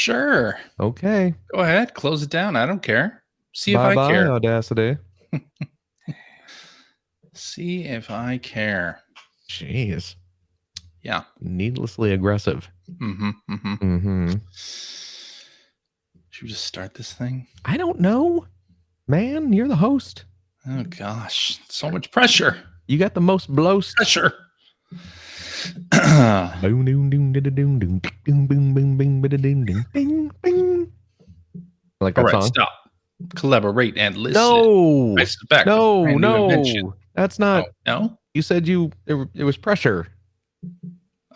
Sure. Okay. Go ahead. Close it down. I don't care. See if I Bye-bye, care. Audacity. See if I care. Jeez. Yeah. Needlessly aggressive. Should we just start this thing? I don't know. Man, you're the host. Oh, gosh. So much pressure. You got the most blows. Pressure. Like that All right, song? stop. Collaborate and listen. No. I suspect No, brand new invention. no. That's not. Oh, no? You said it was pressure.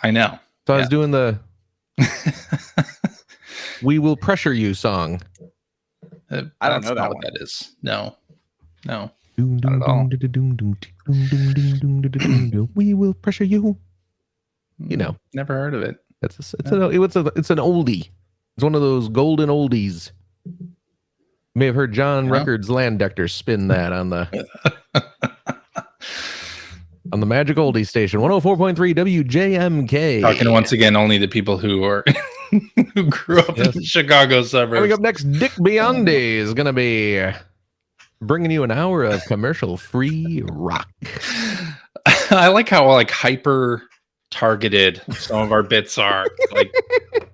I know. So I was doing the "We Will Pressure You" song. I don't know what that is. No. Not at all. We will pressure you. You know, Never heard of it. It's an oldie. It's one of those golden oldies. You may have heard John Records Landector spin that on the on the Magic Oldie Station, 104.3 WJMK. Talking once again only to people who are who grew up in the Chicago suburbs. Coming up next, Dick Biondi is going to be bringing you an hour of commercial-free rock. I like how hyper targeted some of our bits are,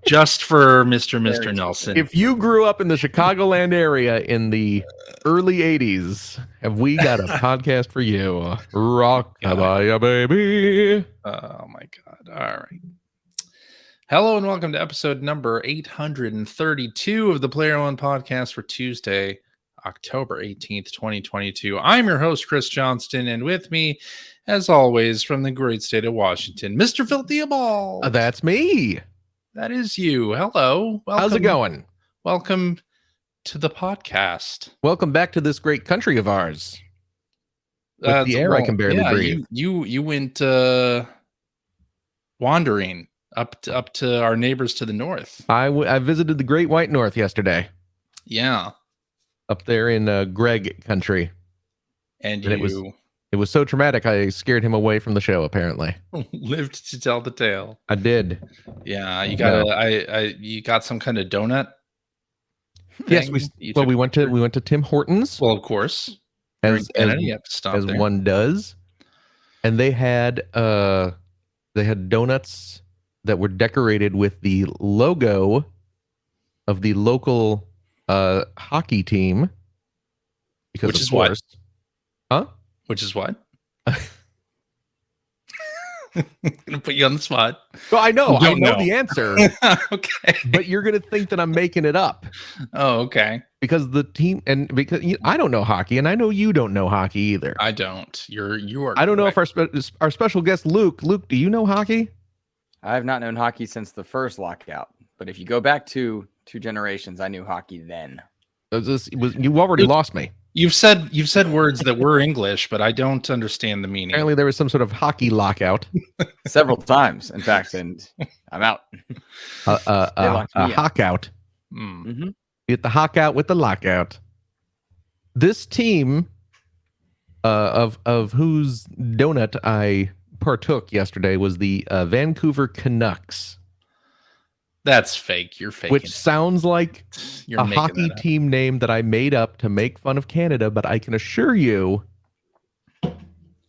just for Mr. Nelson. If you grew up in the Chicagoland area in the early 80s, have we got a podcast for you? Rock-a-bye, baby. Oh my God. All right. Hello and welcome to episode number 832 of the Player One podcast for Tuesday, October 18th, 2022. I'm your host, Chris Johnston, and with me, as always, from the great state of Washington, Mr. Phil Theobald. That's me. That is you. Hello. Welcome. How's it going? Welcome to the podcast. Welcome back to this great country of ours. With the air I can barely breathe. You went wandering up to our neighbors to the north. I visited the Great White North yesterday. Yeah. Up there in Greg country. And it was so traumatic I scared him away from the show, apparently. Lived to tell the tale. I did. Yeah, you got you got some kind of donut? Yes, we went to Tim Hortons. Well, of course. As there. One does. And they had donuts that were decorated with the logo of the local hockey team. Because Which is what? Huh? Which is what? Gonna put you on the spot. Well, I know the answer. Okay. But you're gonna think that I'm making it up. Oh, okay. Because the team because I don't know hockey, and I know you don't know hockey either. I don't. You are. I don't know if our special guest Luke, do you know hockey? I have not known hockey since the first lockout. But if you go back to 2 generations, I knew hockey then. You already lost me. You've said words that were English, but I don't understand the meaning. Apparently, there was some sort of hockey lockout. Several times, in fact, and I'm out. A hock out. Mm-hmm. You get the hock out with the lockout. This team, of whose donut I partook yesterday, was the Vancouver Canucks. That's fake. You're faking. Which sounds like a hockey team name that I made up to make fun of Canada, but I can assure you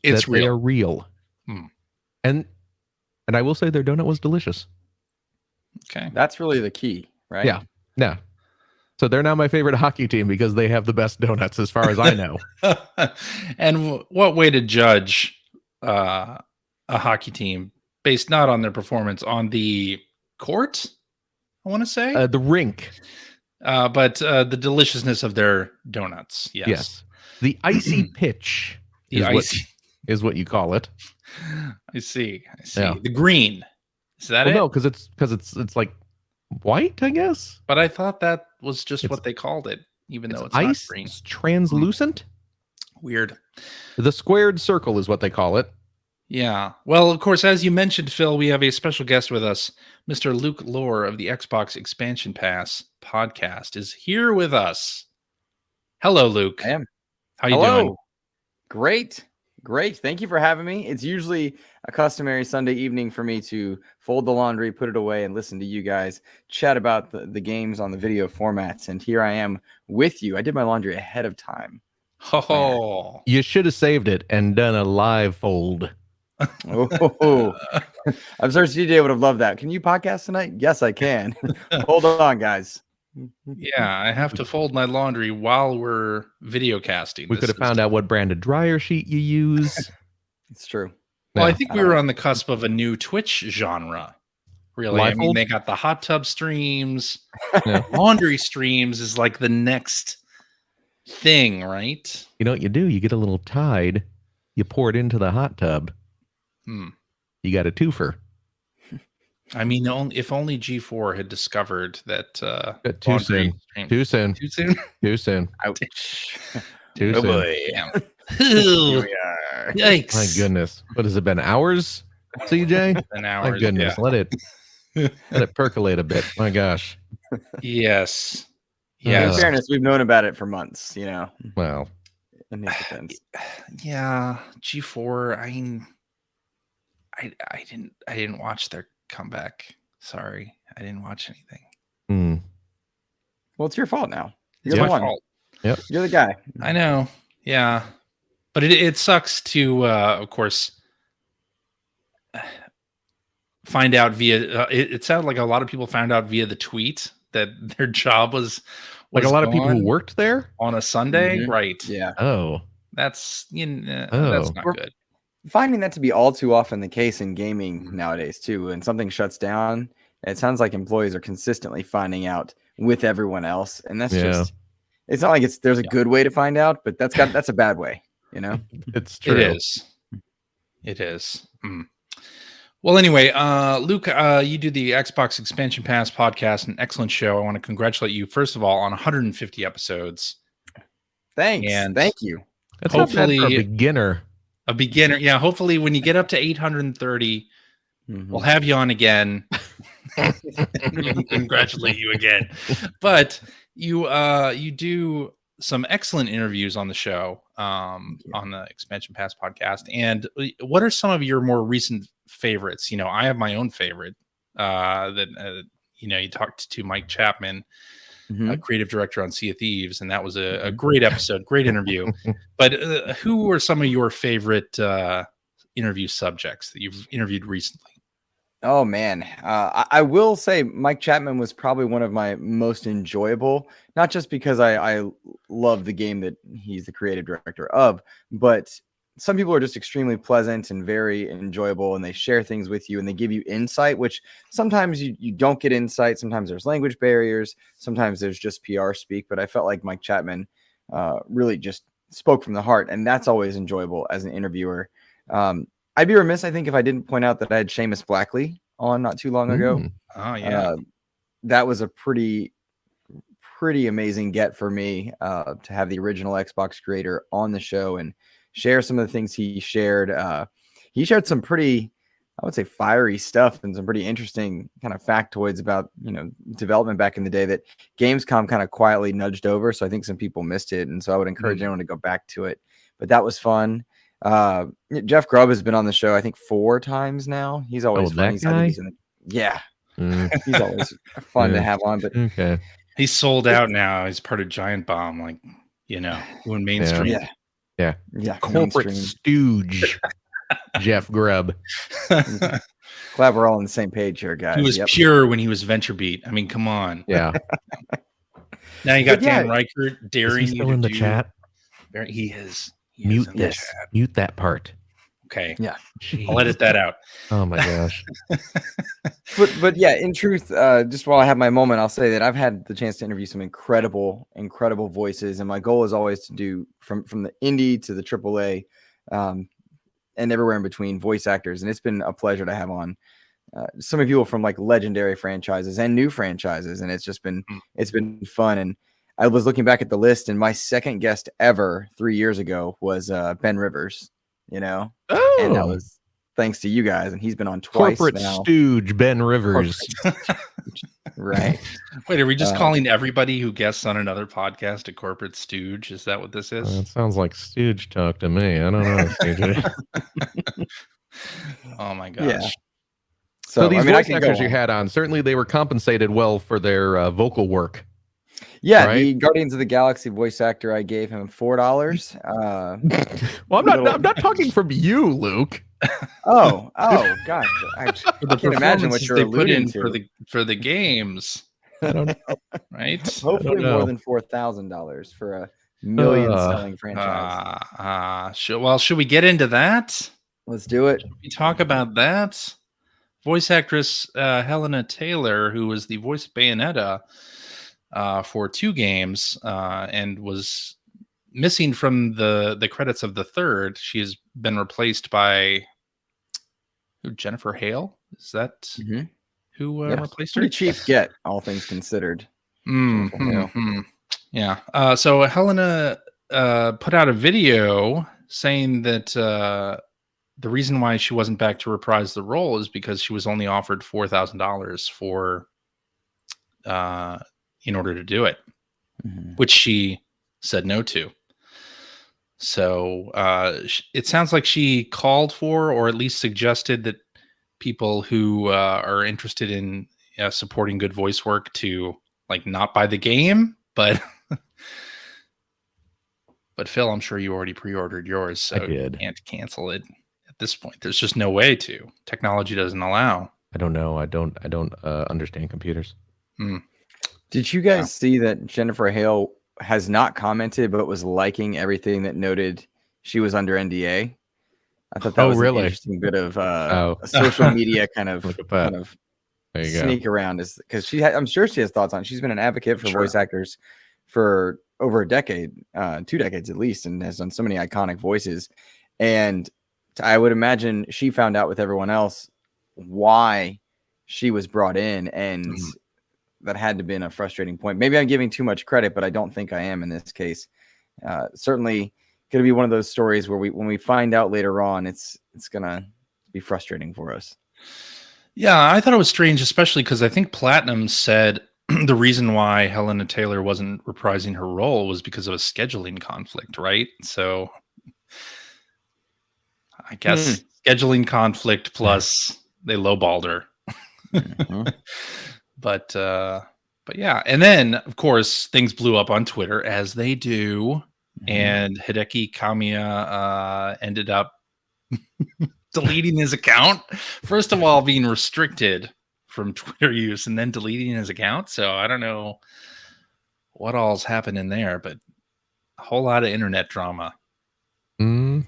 it's real. They are real. And I will say their donut was delicious. Okay. That's really the key, right? Yeah. Yeah. So they're now my favorite hockey team because they have the best donuts as far as I know. And what way to judge a hockey team based not on their performance on the court? I want to say the rink, but the deliciousness of their donuts. Yes. The icy pitch is what you call it. I see. Yeah. The green, is that it? No, because it's like white, I guess. But I thought that was just what they called it, even though it's ice, not green. It's translucent. Weird. The squared circle is what they call it. Yeah. Well, of course, as you mentioned, Phil, we have a special guest with us. Mr. Luke Lohr of the Xbox Expansion Pass podcast is here with us. Hello, Luke. I am. How you doing? Great. Great. Thank you for having me. It's usually a customary Sunday evening for me to fold the laundry, put it away, and listen to you guys chat about the games on the video formats. And here I am with you. I did my laundry ahead of time. Oh, You should have saved it and done a live fold. Oh, I'm sure CJ would have loved that. Can you podcast tonight? Yes, I can. Hold on, guys. yeah. I have to fold my laundry while we're video casting. We could have found out what brand of dryer sheet you use. It's true. Well, I Yeah. think we were on the cusp of a new Twitch genre. Really, I mean, Livefold? they got the hot tub streams. Yeah. Laundry streams is like the next thing, right? You know what you do? You get a little Tide, you pour it into the hot tub. You got a twofer. I mean, if only G4 had discovered that. Too laundry soon. stream- Too soon. Too soon. Too soon. Ouch. Too Oh soon. boy. Damn. Here we are. Yikes! My goodness. What has it been? Hours, CJ? An My hour. goodness. Let it percolate a bit. My gosh. Yes. In Yes. fairness, we've known about it for months, Well, in his defense. Yeah. G4. I mean, I didn't watch their comeback. Sorry, I didn't watch anything. Well, it's your fault now. It's You're my the one. fault. You're the guy. I know. Yeah. But it sucks to, of course, find out via. It sounded like a lot of people found out via the tweet that their job was like a lot of people who gone worked there? on a Sunday, Mhm. right? Yeah. Oh. That's that's Oh. not We're- good. Finding that to be all too often the case in gaming nowadays, too. When something shuts down, it sounds like employees are consistently finding out with everyone else. And that's just, it's not like there's a good way to find out, but that's a bad way, It's true. It is. It is. Well, anyway, Luke, you do the Xbox Expansion Pass podcast, an excellent show. I want to congratulate you, first of all, on 150 episodes. Thanks. And Thank you. That's not bad for a hopefully- beginner. A beginner. Yeah, hopefully when you get up to 830, we'll have you on again. Congratulate you again. But you do some excellent interviews on the show, on the Expansion Pass podcast. And what are some of your more recent favorites? I have my own favorite that you talked to Mike Chapman, creative director on Sea of Thieves, and that was a great episode, great interview. But who are some of your favorite interview subjects that you've interviewed recently? Oh man, I will say Mike Chapman was probably one of my most enjoyable, not just because I love the game that he's the creative director of, but some people are just extremely pleasant and very enjoyable, and they share things with you and they give you insight, which sometimes you don't get insight. Sometimes there's language barriers. Sometimes there's just PR speak, but I felt like Mike Chapman really just spoke from the heart, and that's always enjoyable as an interviewer. I'd be remiss, I think, if I didn't point out that I had Seamus Blackley on not too long ago. Oh yeah. That was a pretty amazing get for me to have the original Xbox creator on the show and share some of the things he shared. He shared some pretty, I would say, fiery stuff and some pretty interesting kind of factoids about, development back in the day that Gamescom kind of quietly nudged over. So I think some people missed it. And so I would encourage anyone to go back to it. But that was fun. Jeff Grubb has been on the show, I think 4 times now. He's always fun. that guy? He's always fun to have on. But Okay. He's sold out now. He's part of Giant Bomb, going mainstream. yeah, Corporate mainstream. stooge. Jeff Grubb. Glad we're all on the same page here, guys. He was Yep. pure when he was VentureBeat. I mean, come on. Yeah. Now you got But yeah, Dan Reichert Is daring he you still to in the do- chat? He is. He is Mute in the this. chat. Mute that part. Okay. Yeah. I'll edit that out. Oh my gosh. But yeah, in truth, just while I have my moment, I'll say that I've had the chance to interview some incredible voices, and my goal is always to do from the indie to the AAA, and everywhere in between, voice actors, and it's been a pleasure to have on so many people from like legendary franchises and new franchises, and it's been fun. And I was looking back at the list, and my second guest ever 3 years ago was Ben Rivers. And that Oh. was thanks to you guys, and he's been on twice Corporate now. stooge Ben Rivers. Right. Wait, are we just calling everybody who guests on another podcast a corporate stooge? Is that what this is? It sounds like stooge talk to me. I don't know, CJ. Oh my gosh. Yeah. So these I mean, I voice can actors go you on. had on, certainly they were compensated well for their vocal work. Yeah, right? the Guardians of the Galaxy voice actor, I gave him $4. Well, I'm not talking from you, Luke. Oh, gosh. I The can't imagine what performances you're they put alluding in to. for the games, I don't right? Hopefully know. more than $4,000 for a million-selling franchise. Well, should we get into that? Let's do it. We talk about that. Voice actress Helena Taylor, who was the voice of Bayonetta for 2 games and was missing from the credits of the third. She has been replaced by Jennifer Hale. Is that who replaced her? Pretty cheap get, all things considered. Yeah. So Helena put out a video saying that the reason why she wasn't back to reprise the role is because she was only offered $4,000 for in order to do it, which she said no to. So it sounds like she called for, or at least suggested, that people who are interested in supporting good voice work to not buy the game, but Phil, I'm sure you already pre-ordered yours, so you can't cancel it at this point. There's just no way to. Technology doesn't allow. I don't know. I don't understand computers. Did you guys see that Jennifer Hale has not commented, but was liking everything that noted she was under NDA? I thought that was an interesting bit of a social media kind of sneak around, is because I'm sure she has thoughts on it. She's been an advocate for voice actors for over a decade, 2 decades at least, and has done so many iconic voices. And I would imagine she found out with everyone else why she was brought in, and that had to have been a frustrating point. Maybe I'm giving too much credit, but I don't think I am in this case. Certainly going to be one of those stories where when we find out later on, it's going to be frustrating for us. Yeah, I thought it was strange, especially because I think Platinum said the reason why Helena Taylor wasn't reprising her role was because of a scheduling conflict, right? So I guess scheduling conflict plus they lowballed her. But yeah, and then of course things blew up on Twitter, as they do, and Hideki Kamiya ended up deleting his account. First of all, being restricted from Twitter use, and then deleting his account. So I don't know what all's happening there, but a whole lot of internet drama. To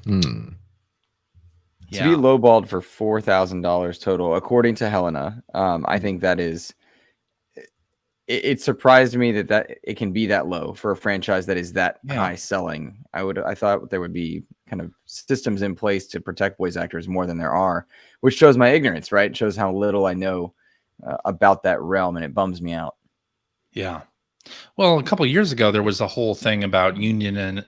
be lowballed for $4,000 total, according to Helena, I think that is. It surprised me that it can be that low for a franchise that is that high selling. I thought there would be kind of systems in place to protect voice actors more than there are, which shows my ignorance, right? It shows how little I know about that realm, and it bums me out. Yeah. Well, a couple of years ago, there was a whole thing about union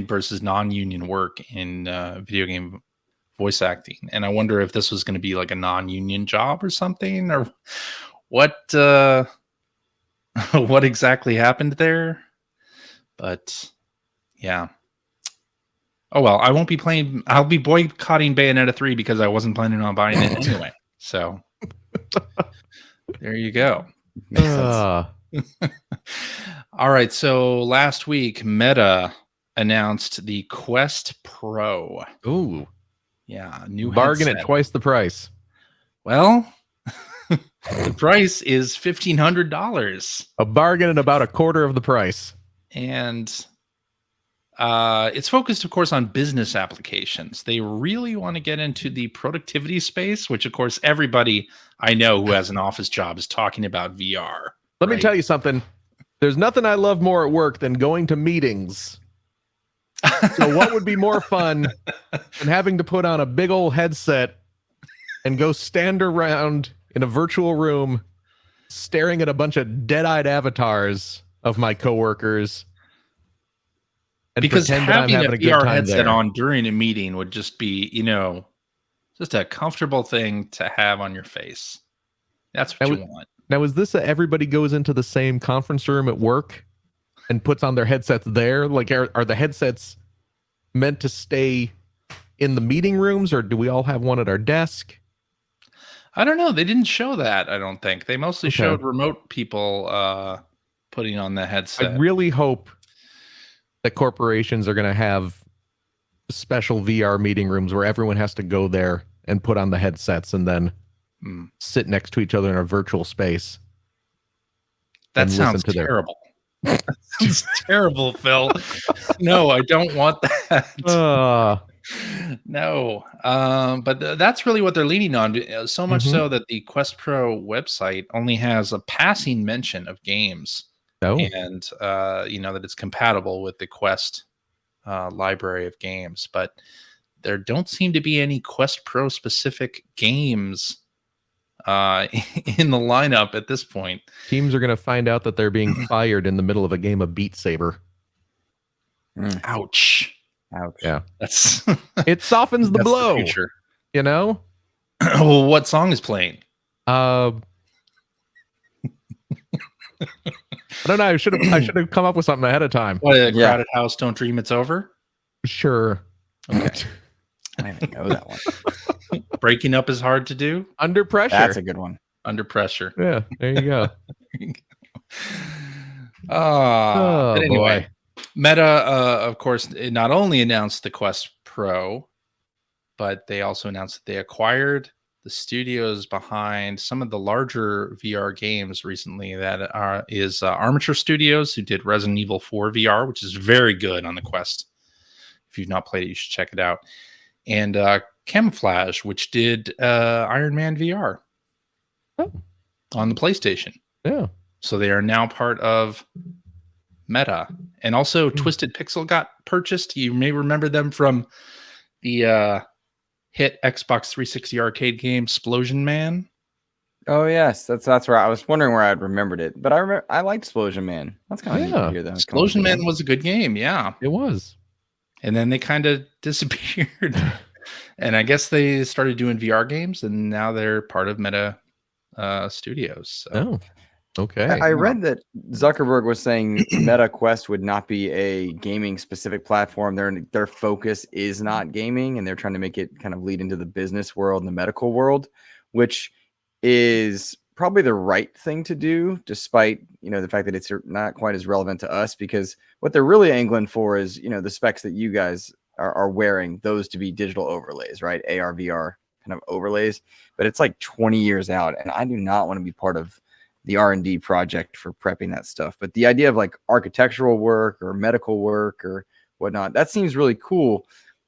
versus non-union work in video game voice acting, and I wonder if this was going to be like a non-union job or something, or what exactly happened there. But yeah. Oh well, I won't be playing. I'll be boycotting Bayonetta 3 because I wasn't planning on buying it anyway. So there you go. Makes sense. All right. So last week, Meta announced the Quest Pro. Ooh. Yeah. New bargain headset. at twice the price. Well, the price is $1,500. A bargain at about a quarter of the price. And it's focused, of course, on business applications. They really want to get into the productivity space, which, of course, everybody I know who has an office job is talking about VR. Let me tell you something. There's nothing I love more at work than going to meetings. So what would be more fun than having to put on a big old headset and go stand around in a virtual room staring at a bunch of dead-eyed avatars of my coworkers? Because having a VR headset on during a meeting would just be, Just a comfortable thing to have on your face. That's what you want. Now, is this everybody goes into the same conference room at work and puts on their headsets there? Like, are the headsets meant to stay in the meeting rooms, or do we all have one at our desk? I don't know. They didn't show that, I don't think. They mostly showed remote people putting on the headset. I really hope that corporations are going to have special VR meeting rooms where everyone has to go there and put on the headsets and then sit next to each other in a virtual space. That sounds terrible. That sounds terrible, Phil. No, I don't want that. No. But that's really what they're leaning on. So much so that the Quest Pro website only has a passing mention of games. And, that it's compatible with the Quest library of games. But there don't seem to be any Quest Pro specific games in the lineup at this point. Teams are going to find out that they're being fired in the middle of a game of Beat Saber. Ouch. Yeah. That's it softens the blow. The you know? Well, what song is playing? I don't know. I should have come up with something ahead of time. What, Crowded House, Don't Dream It's Over? Sure. Okay. I didn't know that one. Breaking Up is Hard to Do? Under Pressure. That's a good one. Under Pressure. Yeah, there you go. But anyway, Meta, of course, not only announced the Quest Pro, but they also announced that they acquired the studios behind some of the larger VR games recently. That is Armature Studios, who did Resident Evil 4 VR, which is very good on the Quest. If you've not played it, you should check it out. And Camouflage, which did Iron Man VR on the PlayStation. Yeah. So they are now part of Meta. And also Twisted Pixel got purchased. You may remember them from the hit Xbox 360 arcade game Splosion Man. Oh yes, that's where I was wondering where I'd remembered it. But I liked Splosion Man. That's kind of neat to hear that. Splosion Man was a good game, yeah. It was. And then they kind of disappeared. And I guess they started doing VR games, and now they're part of Meta Studios. So. Oh, okay. I read that Zuckerberg was saying Meta Quest would not be a gaming specific platform. Their focus is not gaming, and they're trying to make it kind of lead into the business world and the medical world, which is probably the right thing to do, despite the fact that it's not quite as relevant to us, because what they're really angling for is the specs that you guys are wearing, those to be digital overlays, right? AR, VR kind of overlays, but it's like 20 years out, and I do not want to be part of the R&D project for prepping that stuff. But the idea of like architectural work or medical work or whatnot, that seems really cool.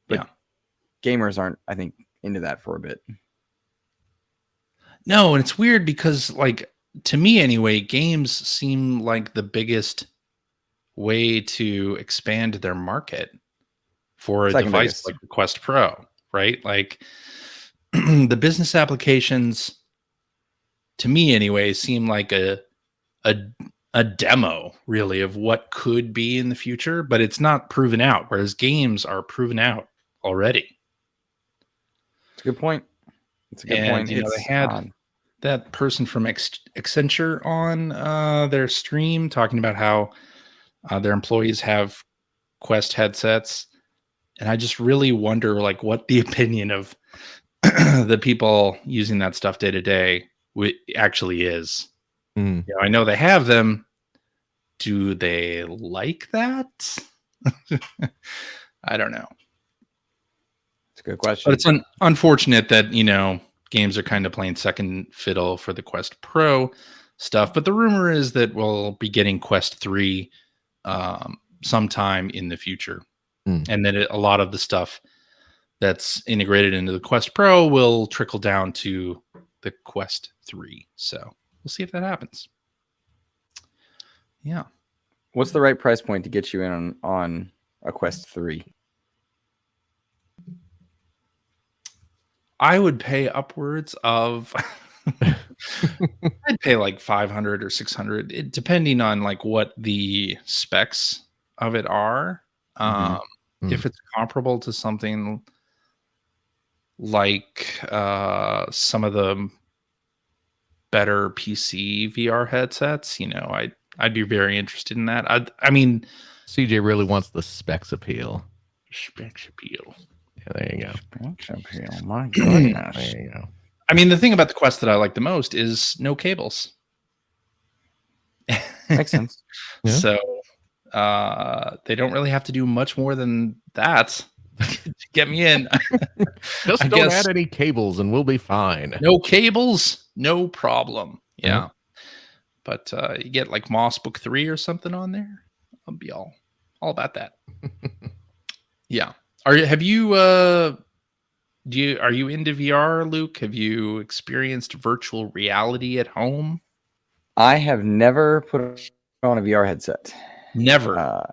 But gamers aren't, I think, into that for a bit. No, and it's weird because, like, to me anyway, games seem like the biggest way to expand their market for a device like the Quest Pro, right? Like the business applications, to me anyway, seem like a demo really of what could be in the future, but it's not proven out, whereas games are proven out already. It's a good point. It's a good point. They had that person from Accenture on their stream talking about how their employees have Quest headsets. And I just really wonder, like, what the opinion of the people using that stuff day to day actually is. I know they have them. Do they like that? I don't know. It's a good question. But it's unfortunate that, games are kind of playing second fiddle for the Quest Pro stuff. But the rumor is that we'll be getting Quest 3 sometime in the future. And that a lot of the stuff that's integrated into the Quest Pro will trickle down to the Quest 3. So we'll see if that happens. Yeah. What's the right price point to get you in on a Quest 3? I would pay upwards of I'd pay like 500 or 600, depending on like what the specs of it are. If it's comparable to something like some of the better PC VR headsets, I'd be very interested in that. I mean, CJ really wants the specs appeal. specs appeal. Yeah, there you go. Specs appeal. My goodness. There you go. I mean, the thing about the Quest that I like the most is no cables. Makes sense. Yeah. So they don't really have to do much more than that to get me in. Just I don't guess add any cables and we'll be fine. no cables, no problem. Yeah. Mhm. But you get like Moss Book 3 or something on there. I'll be all about that. Yeah. Are you into VR, Luke? Have you experienced virtual reality at home? I have never put on a VR headset. Never.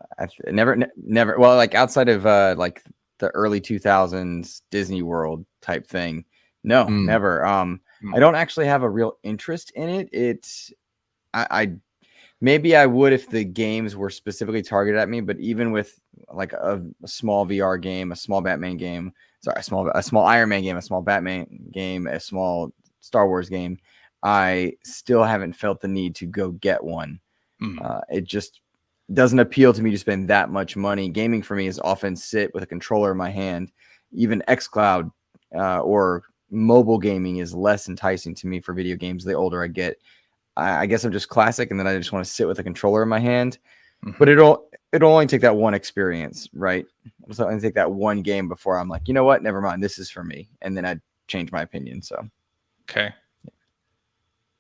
Never. Well, like outside of like the early 2000s Disney World type thing. No, never. I don't actually have a real interest in it. I maybe I would if the games were specifically targeted at me, but even with like a small VR game, a small Batman game, a small Iron Man game, a small Batman game, a small Star Wars game, I still haven't felt the need to go get one. It just doesn't appeal to me to spend that much money. Gaming for me is often sit with a controller in my hand. Even xCloud or mobile gaming is less enticing to me for video games the older I get. I guess I'm just classic, and then I just want to sit with a controller in my hand. But it'll only take that one experience, right? It'll only take that one game before I'm like, you know what? Never mind. This is for me. And then I'd change my opinion. So, okay.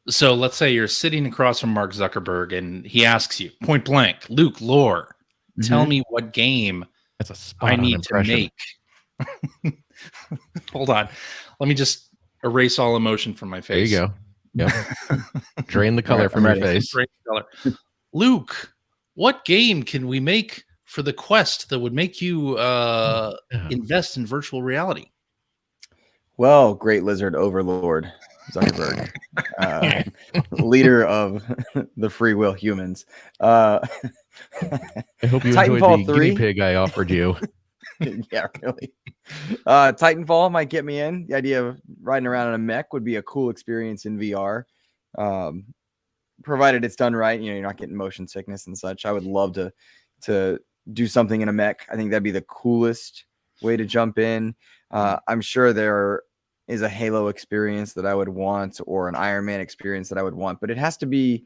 So let's say you're sitting across from Mark Zuckerberg and he asks you point blank, Luke Lore, tell me what game That's a spot I on need impression. to make. Hold on. Let me just erase all emotion from my face. There you go. Yep. Drain the color from your face. Drain the color. Luke, what game can we make for the Quest that would make you invest in virtual reality? Well, great lizard overlord Zuckerberg, leader of the free will humans. I hope you Titanfall enjoyed the 3. guinea pig I offered you. Yeah, really. Titanfall might get me in. The idea of riding around in a mech would be a cool experience in VR, provided it's done right. You're not getting motion sickness and such. I would love to do something in a mech. I think that'd be the coolest way to jump in. I'm sure there is a Halo experience that I would want, or an Iron Man experience that I would want, but it has to be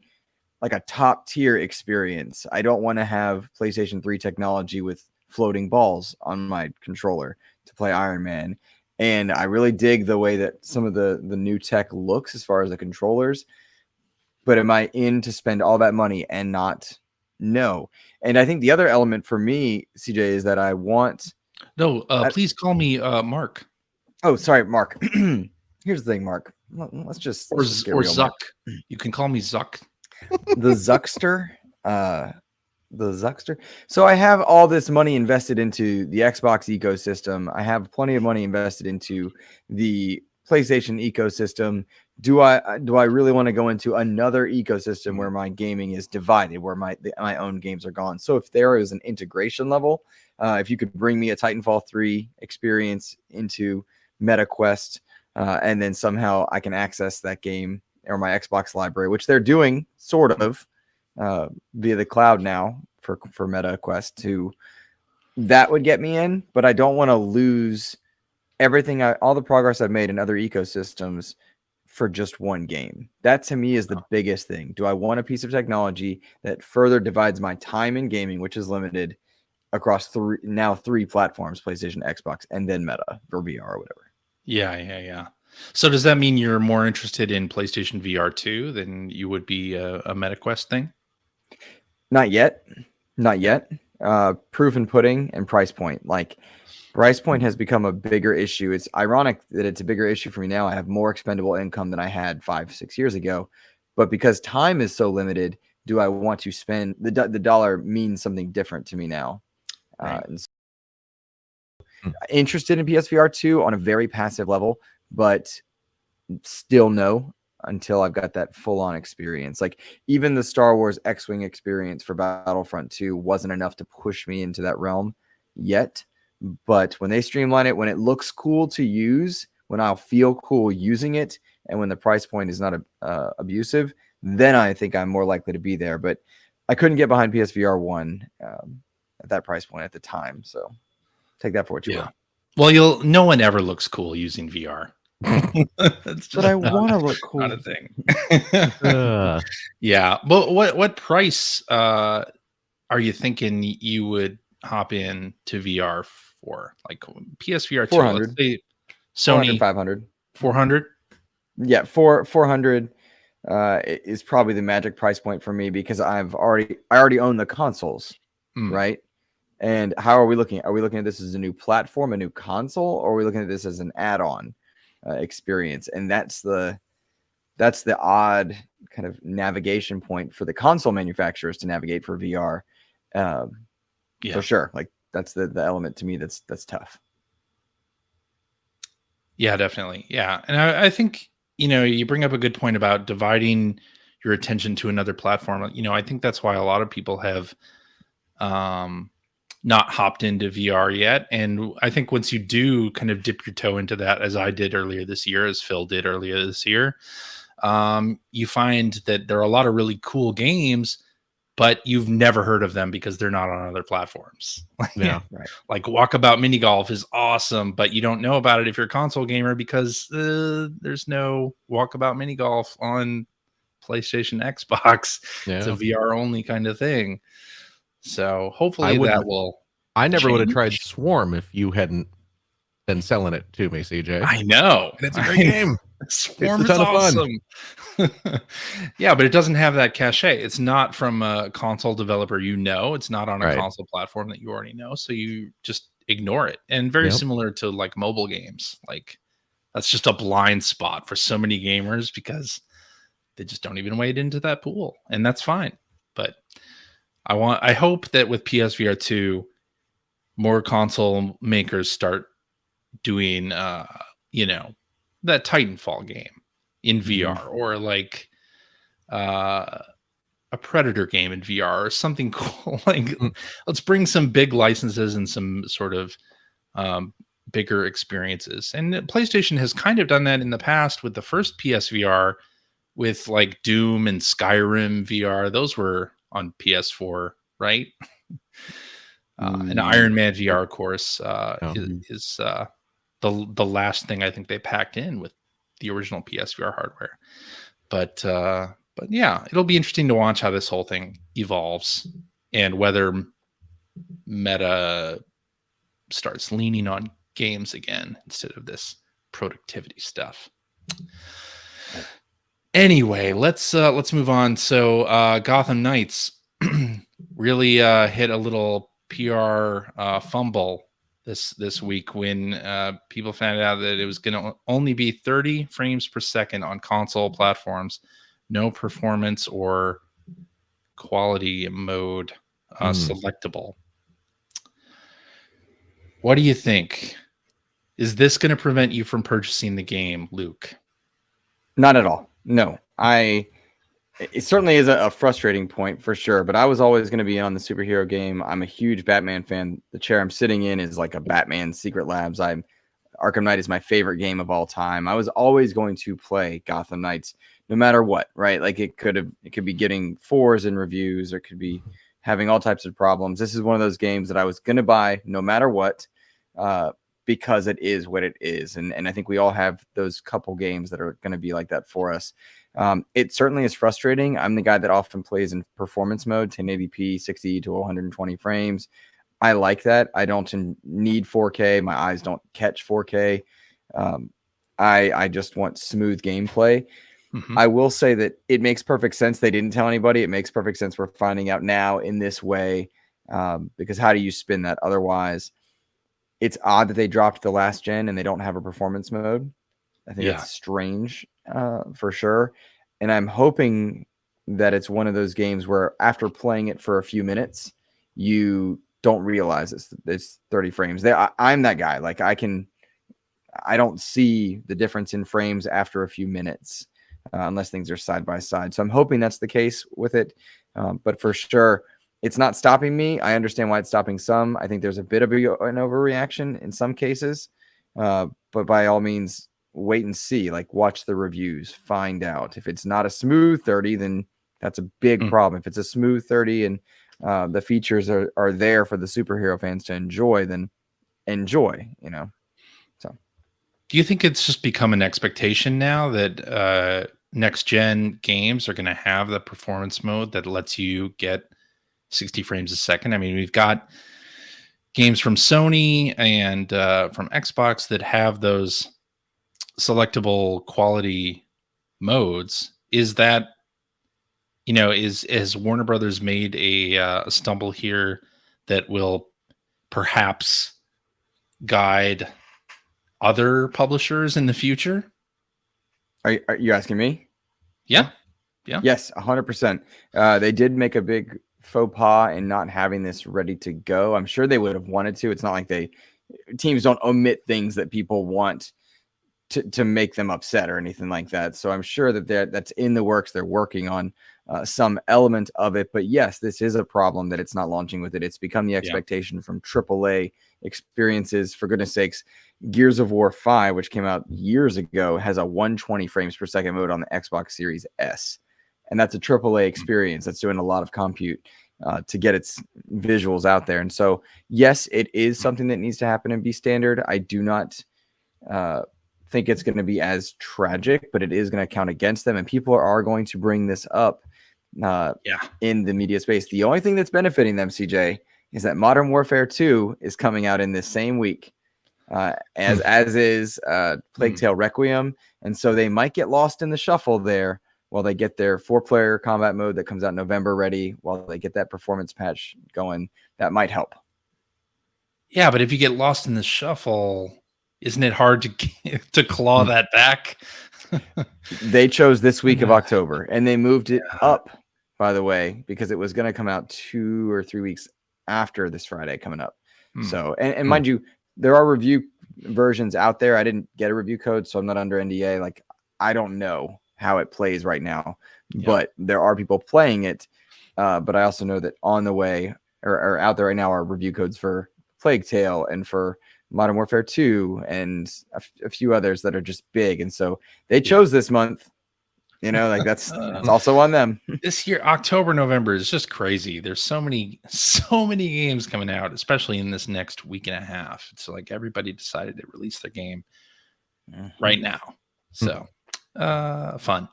like a top tier experience. I don't want to have PlayStation 3 technology with floating balls on my controller to play Iron Man. And I really dig the way that some of the new tech looks as far as the controllers. But am I in to spend all that money and not? No. And I think the other element for me, CJ, is that I want. No, please call me Mark. Oh, sorry, Mark. Here's the thing, Mark. Let's just or get real, Zuck. Mark. You can call me Zuck. The Zuckster. The Zuckster. So I have all this money invested into the Xbox ecosystem. I have plenty of money invested into the PlayStation ecosystem. Do I really want to go into another ecosystem where my gaming is divided, where my own games are gone? So if there is an integration level, if you could bring me a Titanfall 3 experience into MetaQuest, and then somehow I can access that game or my Xbox library, which they're doing sort of via the cloud now for MetaQuest 2, that would get me in. But I don't want to lose everything, all the progress I've made in other ecosystems for just one game. That to me is the biggest thing. Do I want a piece of technology that further divides my time in gaming, which is limited across three platforms, PlayStation, Xbox, and then Meta or VR or whatever? Yeah. So does that mean you're more interested in PlayStation VR 2 than you would be a MetaQuest thing? Not yet. Proof and pudding and price point. Like, price point has become a bigger issue. It's ironic that it's a bigger issue for me now. I have more expendable income than I had 5-6 years ago. But because time is so limited, do I want to spend the dollar means something different to me now? Right. Interested in PSVR 2 on a very passive level, but still no until I've got that full-on experience. Like, even the Star Wars X-Wing experience for Battlefront 2 wasn't enough to push me into that realm yet. But when they streamline it, when it looks cool to use, when I'll feel cool using it, and when the price point is not abusive, then I think I'm more likely to be there. But I couldn't get behind PSVR 1 at that price point at the time. So take that for what you will. Well, no one ever looks cool using VR. That's just But I want to look cool. not a thing. Yeah. But what price are you thinking you would hop in to VR for? Like PSVR 2, 400. let's say Sony 500. 400? Yeah, 400 is probably the magic price point for me because I already own the consoles, right? And how are we looking? Are we looking at this as a new platform, a new console, or are we looking at this as an add-on experience? And that's the odd kind of navigation point for the console manufacturers to navigate for VR. For sure. Like that's the element to me that's tough. Yeah, definitely. Yeah. And I think, you bring up a good point about dividing your attention to another platform. I think that's why a lot of people have not hopped into VR yet. And I think once you do kind of dip your toe into that, as I did earlier this year, as Phil did earlier this year, you find that there are a lot of really cool games, but you've never heard of them because they're not on other platforms. Yeah, right. Like Walkabout Mini Golf is awesome, but you don't know about it if you're a console gamer because there's no Walkabout Mini Golf on PlayStation, Xbox. Yeah. It's a VR only kind of thing. So hopefully that will. I never would have change. tried Swarm if you hadn't been selling it to me, CJ. I know. And it's a great game. Swarm it's is a ton awesome. of fun. Yeah, but it doesn't have that cachet. It's not from a console developer It's not on a console platform that you already know, so you just ignore it. And very similar to like mobile games. Like that's just a blind spot for so many gamers because they just don't even wade into that pool, and that's fine. But I hope that with PSVR 2, more console makers start doing that Titanfall game in VR or like a Predator game in VR or something cool. Like let's bring some big licenses and some sort of bigger experiences. And PlayStation has kind of done that in the past with the first PSVR with like Doom and Skyrim VR. Those were on PS4, right? And Iron Man VR, of course, is the last thing I think they packed in with the original PSVR hardware. But yeah, it'll be interesting to watch how this whole thing evolves and whether Meta starts leaning on games again instead of this productivity stuff. Anyway, let's move on. So Gotham Knights really hit a little PR fumble this week when people found out that it was going to only be 30 frames per second on console platforms, no performance or quality mode selectable. What do you think? Is this going to prevent you from purchasing the game, Luke? Not at all. No, it certainly is a frustrating point for sure, but I was always going to be on the superhero game. I'm a huge Batman fan. The chair I'm sitting in is like a Batman Secret Labs. Arkham Knight is my favorite game of all time. I was always going to play Gotham Knights no matter what, right? Like it could be getting 4s in reviews or could be having all types of problems. This is one of those games that I was going to buy no matter what, because it is what it is. And I think we all have those couple games that are going to be like that for us. It certainly is frustrating. I'm the guy that often plays in performance mode, 1080p, 60 to 120 frames. I like that. I don't need 4K. My eyes don't catch 4K. I just want smooth gameplay. I will say that it makes perfect sense. They didn't tell anybody. It makes perfect sense. We're finding out now in this way, because how do you spin that otherwise? It's odd that they dropped the last gen and they don't have a performance mode. I think it's strange for sure. And I'm hoping that it's one of those games where after playing it for a few minutes, you don't realize it's 30 frames. I'm that guy. Like I don't see the difference in frames after a few minutes unless things are side by side. So I'm hoping that's the case with it. But for sure, It's not stopping me. I understand why it's stopping some. I think there's a bit of an overreaction in some cases, but by all means, wait and see. Like, watch the reviews, find out. If it's not a smooth 30, then that's a big problem. If it's a smooth 30 and the features are there for the superhero fans to enjoy, then enjoy. So, do you think it's just become an expectation now that next gen games are going to have the performance mode that lets you get 60 frames a second? I mean, we've got games from Sony and from Xbox that have those selectable quality modes. Is that, is Warner Brothers made a stumble here that will perhaps guide other publishers in the future? are you asking me? Yeah. Yes, 100%. They did make a big faux pas in not having this ready to go. I'm sure they would have wanted to. It's not like teams don't omit things that people want to make them upset or anything like that. So I'm sure that that's in the works. They're working on some element of it. But yes, this is a problem that it's not launching with it. It's become the expectation from AAA experiences. For goodness sakes, Gears of War 5, which came out years ago, has a 120 frames per second mode on the Xbox Series S. And that's a AAA experience that's doing a lot of compute to get its visuals out there. And so, yes, it is something that needs to happen and be standard. I do not think it's going to be as tragic, but it is going to count against them. And people are going to bring this up in the media space. The only thing that's benefiting them, CJ, is that Modern Warfare 2 is coming out in this same week, as is Plague Tale Requiem. And so they might get lost in the shuffle there while they get their 4-player combat mode that comes out in November ready, while they get that performance patch going. That might help. Yeah, but if you get lost in the shuffle, isn't it hard to claw that back? They chose this week of October, and they moved it up, by the way, because it was going to come out 2 or 3 weeks after this Friday coming up. So, and mind you, there are review versions out there. I didn't get a review code, so I'm not under NDA. Like, I don't know how it plays right now, but there are people playing it. But I also know that on the way or out there right now are review codes for Plague Tale and for Modern Warfare 2 and a few others that are just big. And so they chose this month, like that's also on them. This year, October, November is just crazy. There's so many games coming out, especially in this next week and a half. It's like everybody decided to release their game right now. So fun.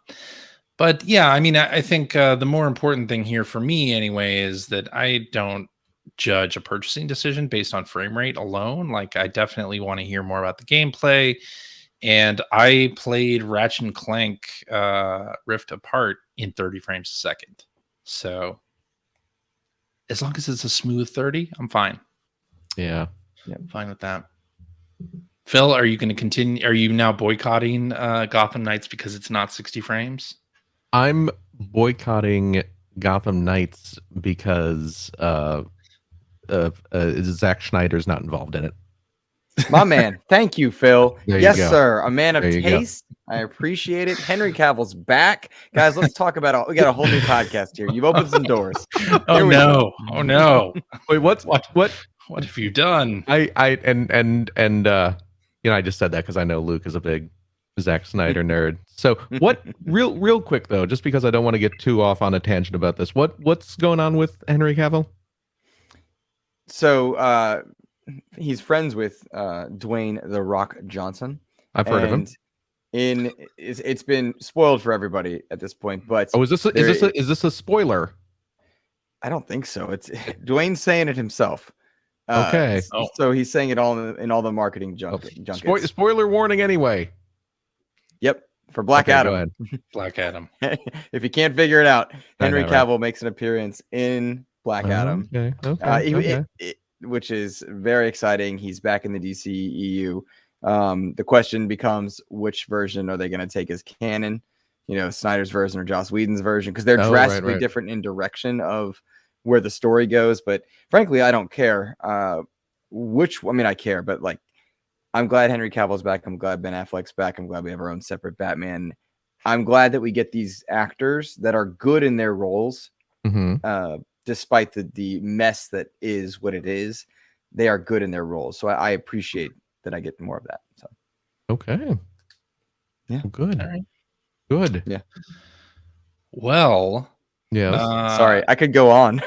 But yeah, I mean, I think the more important thing here for me anyway is that I don't judge a purchasing decision based on frame rate alone. Like, I definitely want to hear more about the gameplay. And I played Ratchet and Clank Rift Apart in 30 frames a second. So as long as it's a smooth 30, I'm fine. Yeah. I'm fine with that. Phil, are you going to continue? Are you now boycotting Gotham Knights because it's not 60 frames? I'm boycotting Gotham Knights because Zack Snyder's not involved in it. My man. Thank you, Phil. Yes, go. sir. A man of taste. I appreciate it. Henry Cavill's back. Guys, let's talk about it. We got a whole new podcast here. You've opened some doors. Oh no. Wait, what have you done? I just said that because I know Luke is a big Zack Snyder nerd. So what real quick though, just because I don't want to get too off on a tangent about this, what's going on with Henry Cavill? So he's friends with Dwayne "The Rock" Johnson. I've heard of him. It's been spoiled for everybody at this point, but is this a spoiler? I don't think so. It's Dwayne's saying it himself. Okay. So he's saying it all in all the marketing junkets. Spoiler warning anyway. Yep. For Black Adam. Go ahead. Black Adam. If you can't figure it out, Henry Cavill makes an appearance in Black Adam. Okay. Which is very exciting. He's back in the DCEU. The question becomes, which version are they going to take as canon? Snyder's version or Joss Whedon's version? Because they're drastically different in direction of where the story goes. But frankly, I don't care. I care, but like, I'm glad Henry Cavill's back. I'm glad Ben Affleck's back. I'm glad we have our own separate Batman. I'm glad that we get these actors that are good in their roles despite the mess that is what it is, they are good in their roles. So I appreciate that I get more of that. So Okay. Yeah. Good. All right. Good. Yeah. Well, Yes. Sorry, I could go on.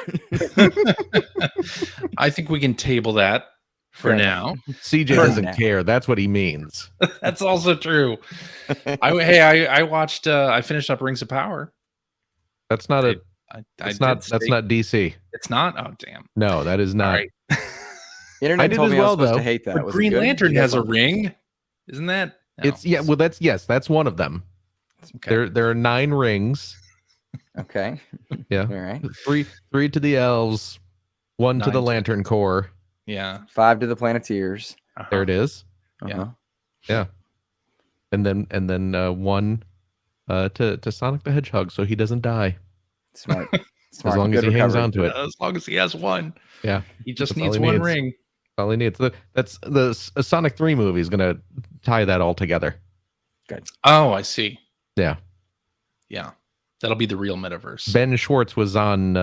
I think we can table that for Fair now. CJ For doesn't now. care. That's what he means. That's also true. I watched. I finished up Rings of Power. That's not a. I That's did not. That's say- not DC. It's not. Oh damn! No, that is not. All right. Internet I did told as me I was well, supposed though. to hate that. But Was it Green good? Lantern You guys has a like it? ring, isn't that? No. It's well. That's one of them. Okay. There are 9 rings. Okay. Yeah. All right. Three to the elves, 1 to 9 the to- Lantern Corps. Yeah. 5 to the Planeteers. Uh-huh. There it is. Yeah. Uh-huh. And then 1 to Sonic the Hedgehog, so he doesn't die. Smart. As long as Good he hangs recovery. on to it. As long as he has one, Yeah. he just That's all needs he one needs. ring. That's all he needs. That's the Sonic 3 movie is gonna tie that all together. Oh, I see. Yeah. Yeah, that'll be the real metaverse. Ben Schwartz was on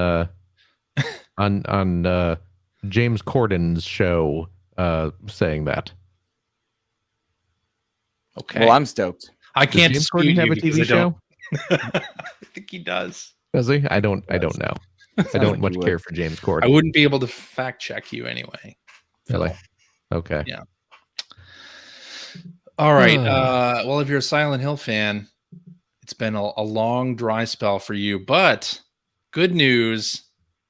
James Corden's show saying that. Okay. Well, I'm stoked. I can't Does James dispute Corden have you a because TV I don't- show? I think he does. Does he? I don't know. I Sounds don't like much you would. care for James I Corden. wouldn't be able to fact check you anyway. Really? Phil. Okay. Yeah. All right. Well, if you're a Silent Hill fan, it's been a long dry spell for you, but good news.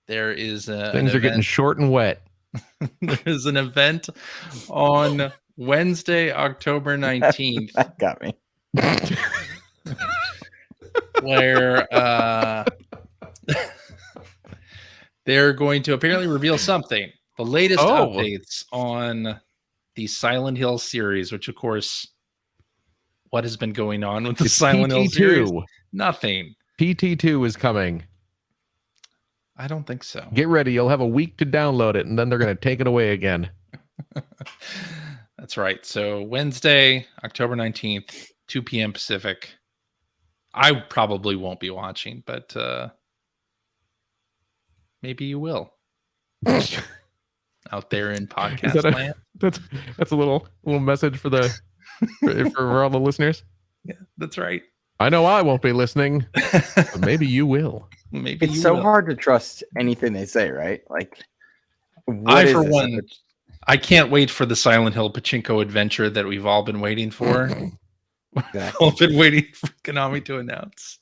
There is Things are getting short and wet. there's an event on Wednesday, October 19th, That got me. where they're going to apparently reveal something. The latest updates on the Silent Hill series, which of course, what has been going on with the It's Silent Hill series? PT2. Nothing. PT2 is coming. I don't think so. Get ready. You'll have a week to download it, and then they're going to take it away again. That's right. So Wednesday, October 19th, 2 p.m. Pacific. I probably won't be watching, but maybe you will. Out there in podcast that a- land. That's a little message for the for all the listeners. Yeah, that's right. I know I won't be listening, but maybe you will. Maybe It's you so will. hard to trust anything they say, right? Like, what I, is for this? one, I can't wait for the Silent Hill pachinko adventure that we've all been waiting for. Exactly. all been waiting for Konami to announce.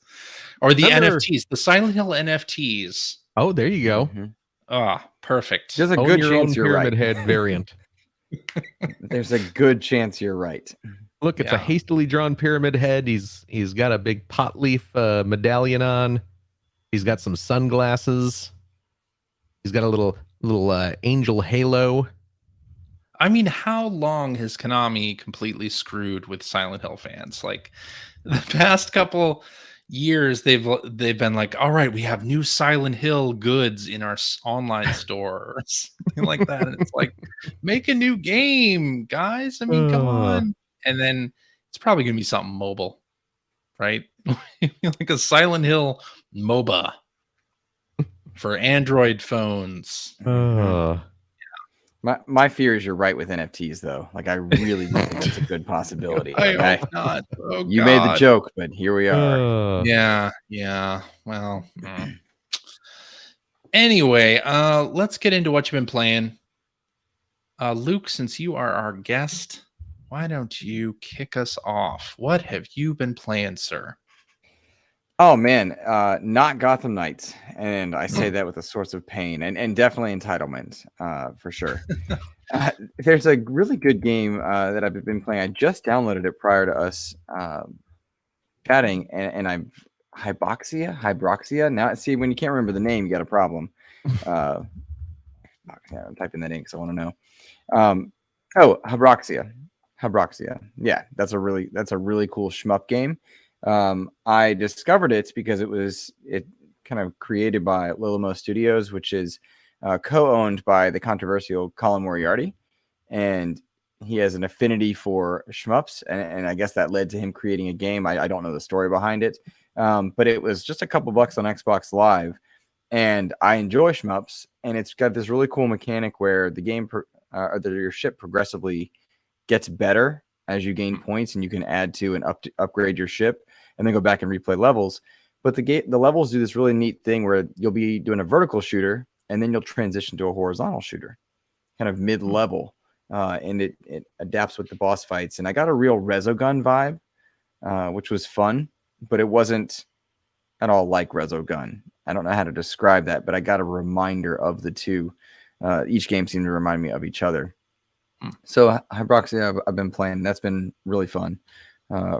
Or the Remember- NFTs, the Silent Hill NFTs. Oh, there you go. Mhm. Ah, perfect. There's a Own good your own chance you're pyramid right. head variant. There's a good chance you're right. Look, it's a Yeah. hastily drawn pyramid head. He's got a big pot leaf medallion on. He's got some sunglasses. He's got a little angel halo. I mean, how long has Konami completely screwed with Silent Hill fans? Like the past couple years, they've been like, all right, we have new Silent Hill goods in our online store or something like that. And it's like, make a new game, guys. I mean, come on. And then it's probably gonna be something mobile, right? Like a Silent Hill MOBA for Android phones. My fear is you're right with NFTs, though. Like, I really think that's a good possibility. I Like, hope not. Oh, you made the God. joke, but here we are. Yeah. Well, anyway, let's get into what you've been playing. Luke, since you are our guest, why don't you kick us off? What have you been playing, sir? Oh man, not Gotham Knights, and I say that with a source of pain and definitely entitlement, for sure. There's a really good game that I've been playing. I just downloaded it prior to us chatting, and I'm Hyboxia. Now, see, when you can't remember the name, you got a problem. I'm typing that in because I want to know. Hyboxia. Yeah, that's a really cool shmup game. I discovered it because it kind of created by Lilimo Studios, which is co-owned by the controversial Colin Moriarty, and he has an affinity for shmups, and I guess that led to him creating a game. I don't know the story behind it, but it was just a couple bucks on Xbox Live, and I enjoy shmups, and it's got this really cool mechanic where the game your ship progressively gets better as you gain points, and you can add to and upgrade your ship, and then go back and replay levels. But the levels do this really neat thing where you'll be doing a vertical shooter, and then you'll transition to a horizontal shooter, kind of mid-level, and it adapts with the boss fights. And I got a real Resogun vibe, which was fun, but it wasn't at all like Resogun. I don't know how to describe that, but I got a reminder of the two. Each game seemed to remind me of each other. So Hyroxia, I've been playing. That's been really fun,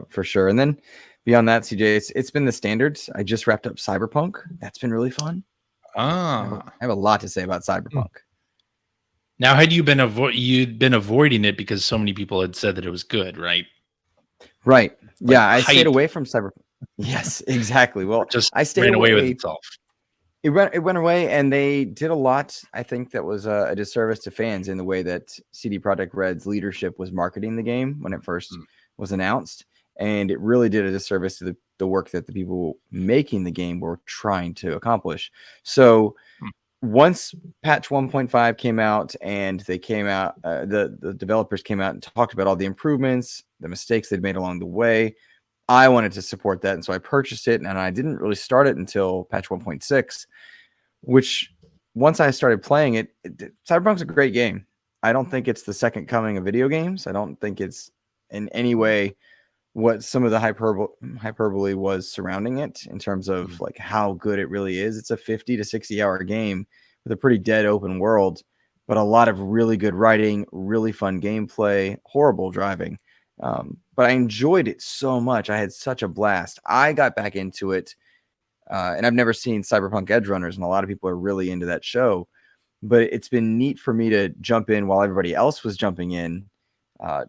for sure. And then beyond that, CJ, it's been the standards. I just wrapped up Cyberpunk. That's been really fun. I have a lot to say about Cyberpunk. Now, had you been you'd been avoiding it because so many people had said that it was good, right? Right. Like yeah, I hype. stayed away from Cyberpunk. Yes, exactly. Well, Just I stayed ran away with itself. It went away, and they did a lot. I think that was a disservice to fans in the way that CD Projekt Red's leadership was marketing the game when it first was announced, and it really did a disservice to the work that the people making the game were trying to accomplish. So once patch 1.5 came out, and they came out, the developers came out and talked about all the improvements, the mistakes they'd made along the way, I wanted to support that, and so I purchased it, and I didn't really start it until patch 1.6, which once I started playing it, Cyberpunk's a great game. I don't think it's the second coming of video games. I don't think it's in any way what some of the hyperbole was surrounding it in terms of like how good it really is. It's a 50 to 60 hour game with a pretty dead open world, but a lot of really good writing, really fun gameplay, horrible driving. But I enjoyed it so much. I had such a blast. I got back into it, and I've never seen Cyberpunk Edge Runners, and a lot of people are really into that show. But it's been neat for me to jump in while everybody else was jumping in,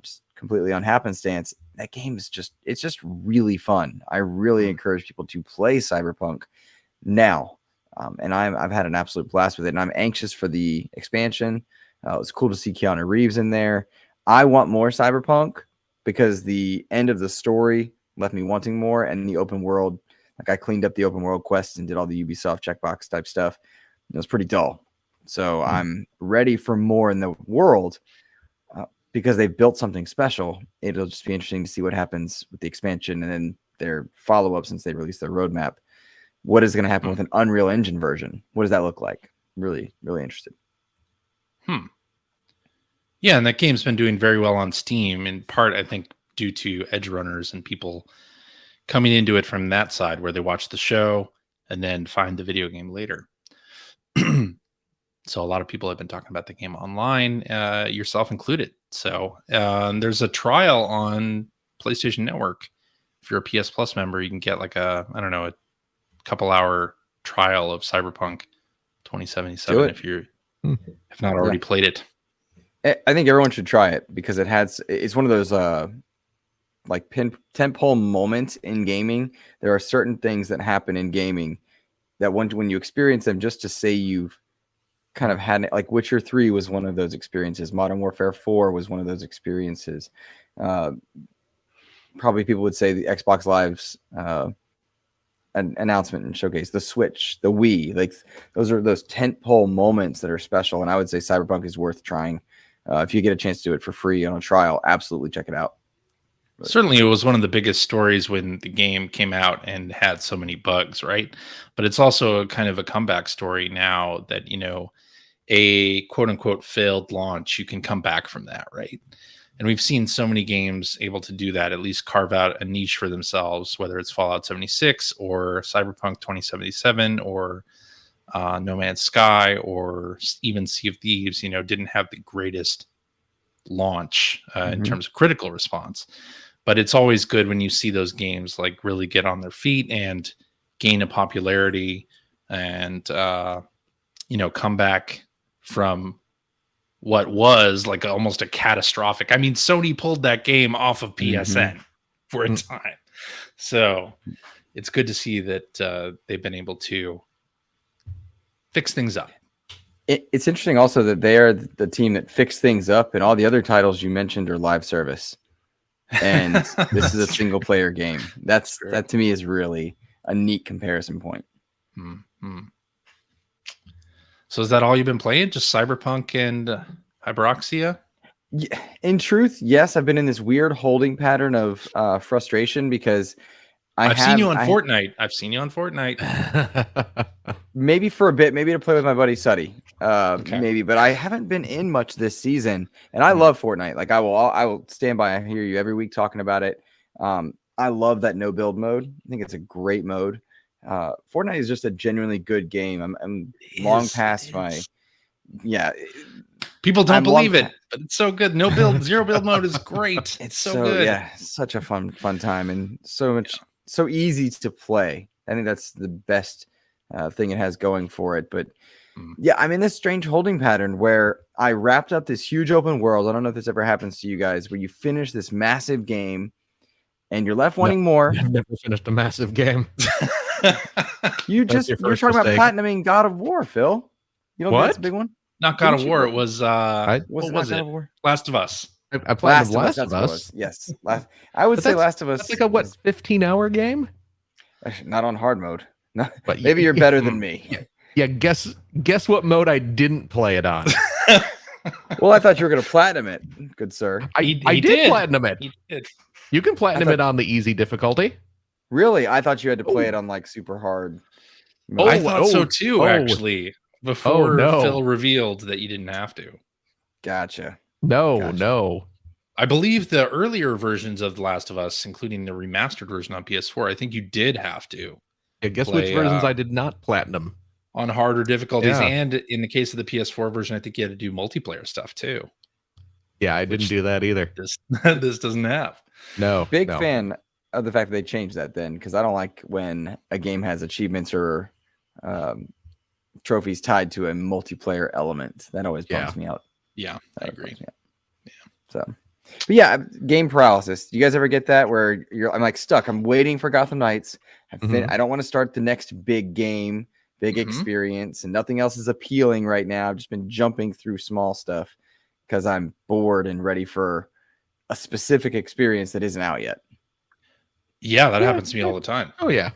just completely on happenstance. That game is it's just really fun. I really encourage people to play Cyberpunk now, and I've had an absolute blast with it, and I'm anxious for the expansion. It's cool to see Keanu Reeves in there. I want more Cyberpunk, because the end of the story left me wanting more, and the open world, like I cleaned up the open world quests and did all the Ubisoft checkbox type stuff. It was pretty dull. So I'm ready for more in the world, because they've built something special. It'll just be interesting to see what happens with the expansion and then their follow-up since they released their roadmap. What is going to happen with an Unreal Engine version? What does that look like? Really, really interested. Yeah, and that game's been doing very well on Steam, in part, I think, due to Edge Runners and people coming into it from that side, where they watch the show and then find the video game later. So a lot of people have been talking about the game online, yourself included. So there's a trial on PlayStation Network. If you're a PS Plus member, you can get like a couple hour trial of Cyberpunk 2077 if you have not already played it. I think everyone should try it, because it's one of those like tentpole moments in gaming. There are certain things that happen in gaming that when you experience them, just to say you've kind of had it, like Witcher 3 was one of those experiences. Modern Warfare 4 was one of those experiences. Probably people would say the Xbox Live's an announcement and showcase, the Switch, the Wii, like those are those tentpole moments that are special. And I would say Cyberpunk is worth trying. If you get a chance to do it for free on a trial, absolutely check it out. Certainly, it was one of the biggest stories when the game came out and had so many bugs, right? But it's also a kind of a comeback story now that, a quote unquote failed launch, you can come back from that, right? And we've seen so many games able to do that, at least carve out a niche for themselves, whether it's Fallout 76 or Cyberpunk 2077 or No Man's Sky or even Sea of Thieves, didn't have the greatest launch in terms of critical response. But it's always good when you see those games like really get on their feet and gain a popularity and, come back from what was like almost a catastrophic. I mean, Sony pulled that game off of PSN for a time. So it's good to see that they've been able to fix things up. It's interesting also that they are the team that fixed things up, and all the other titles you mentioned are live service. And this is a single player game. That to me is really a neat comparison point. So is that all you've been playing? Just Cyberpunk and Hyperoxia? In truth, yes, I've been in this weird holding pattern of frustration because I've seen you on Fortnite. I've seen you on Fortnite. Maybe for a bit, maybe to play with my buddy Suddy, Okay. maybe, but I haven't been in much this season, and I love Fortnite. Like I will stand by. I hear you every week talking about it. I love that no build mode. I think it's a great mode. Fortnite is just a genuinely good game. I'm long past my People don't believe it, but it's so good. No build, zero build mode is great. It's so good. Yeah, such a fun time and so easy to play. I think that's the best thing it has going for it. But yeah, I'm in this strange holding pattern where I wrapped up this huge open world. I don't know if this ever happens to you guys, where you finish this massive game and you're left wanting more. I've never finished a massive game. You're talking about platinuming God of War, Phil. You don't think that's a big one? Not God of War. It was what was it? Last of Us. I played Last of Us. Yes. I would say Last of Us. That's like a 15-hour game? Not on hard mode. No, but maybe you're better than me. Yeah, guess what mode I didn't play it on. Well, I thought you were going to platinum it, good sir. I did platinum it. He did. You can platinum it on the easy difficulty. Really? I thought you had to play it on like super hard mode. I thought so too, actually. Before Phil revealed that you didn't have to. Gotcha. No. I believe the earlier versions of The Last of Us, including the remastered version on PS4, I think you did have to. Yeah, guess which versions I did not platinum? On harder difficulties. Yeah. And in the case of the PS4 version, I think you had to do multiplayer stuff too. Yeah, I didn't do that either. This doesn't have. No. Big fan of the fact that they changed that then, because I don't like when a game has achievements or trophies tied to a multiplayer element. That always bums me out. Yeah, I agree. Yeah. So, but yeah, game paralysis. Do you guys ever get that where I'm like stuck? I'm waiting for Gotham Knights. I don't want to start the next big game, big experience, and nothing else is appealing right now. I've just been jumping through small stuff because I'm bored and ready for a specific experience that isn't out yet. Yeah, that happens to me all the time. Oh yeah.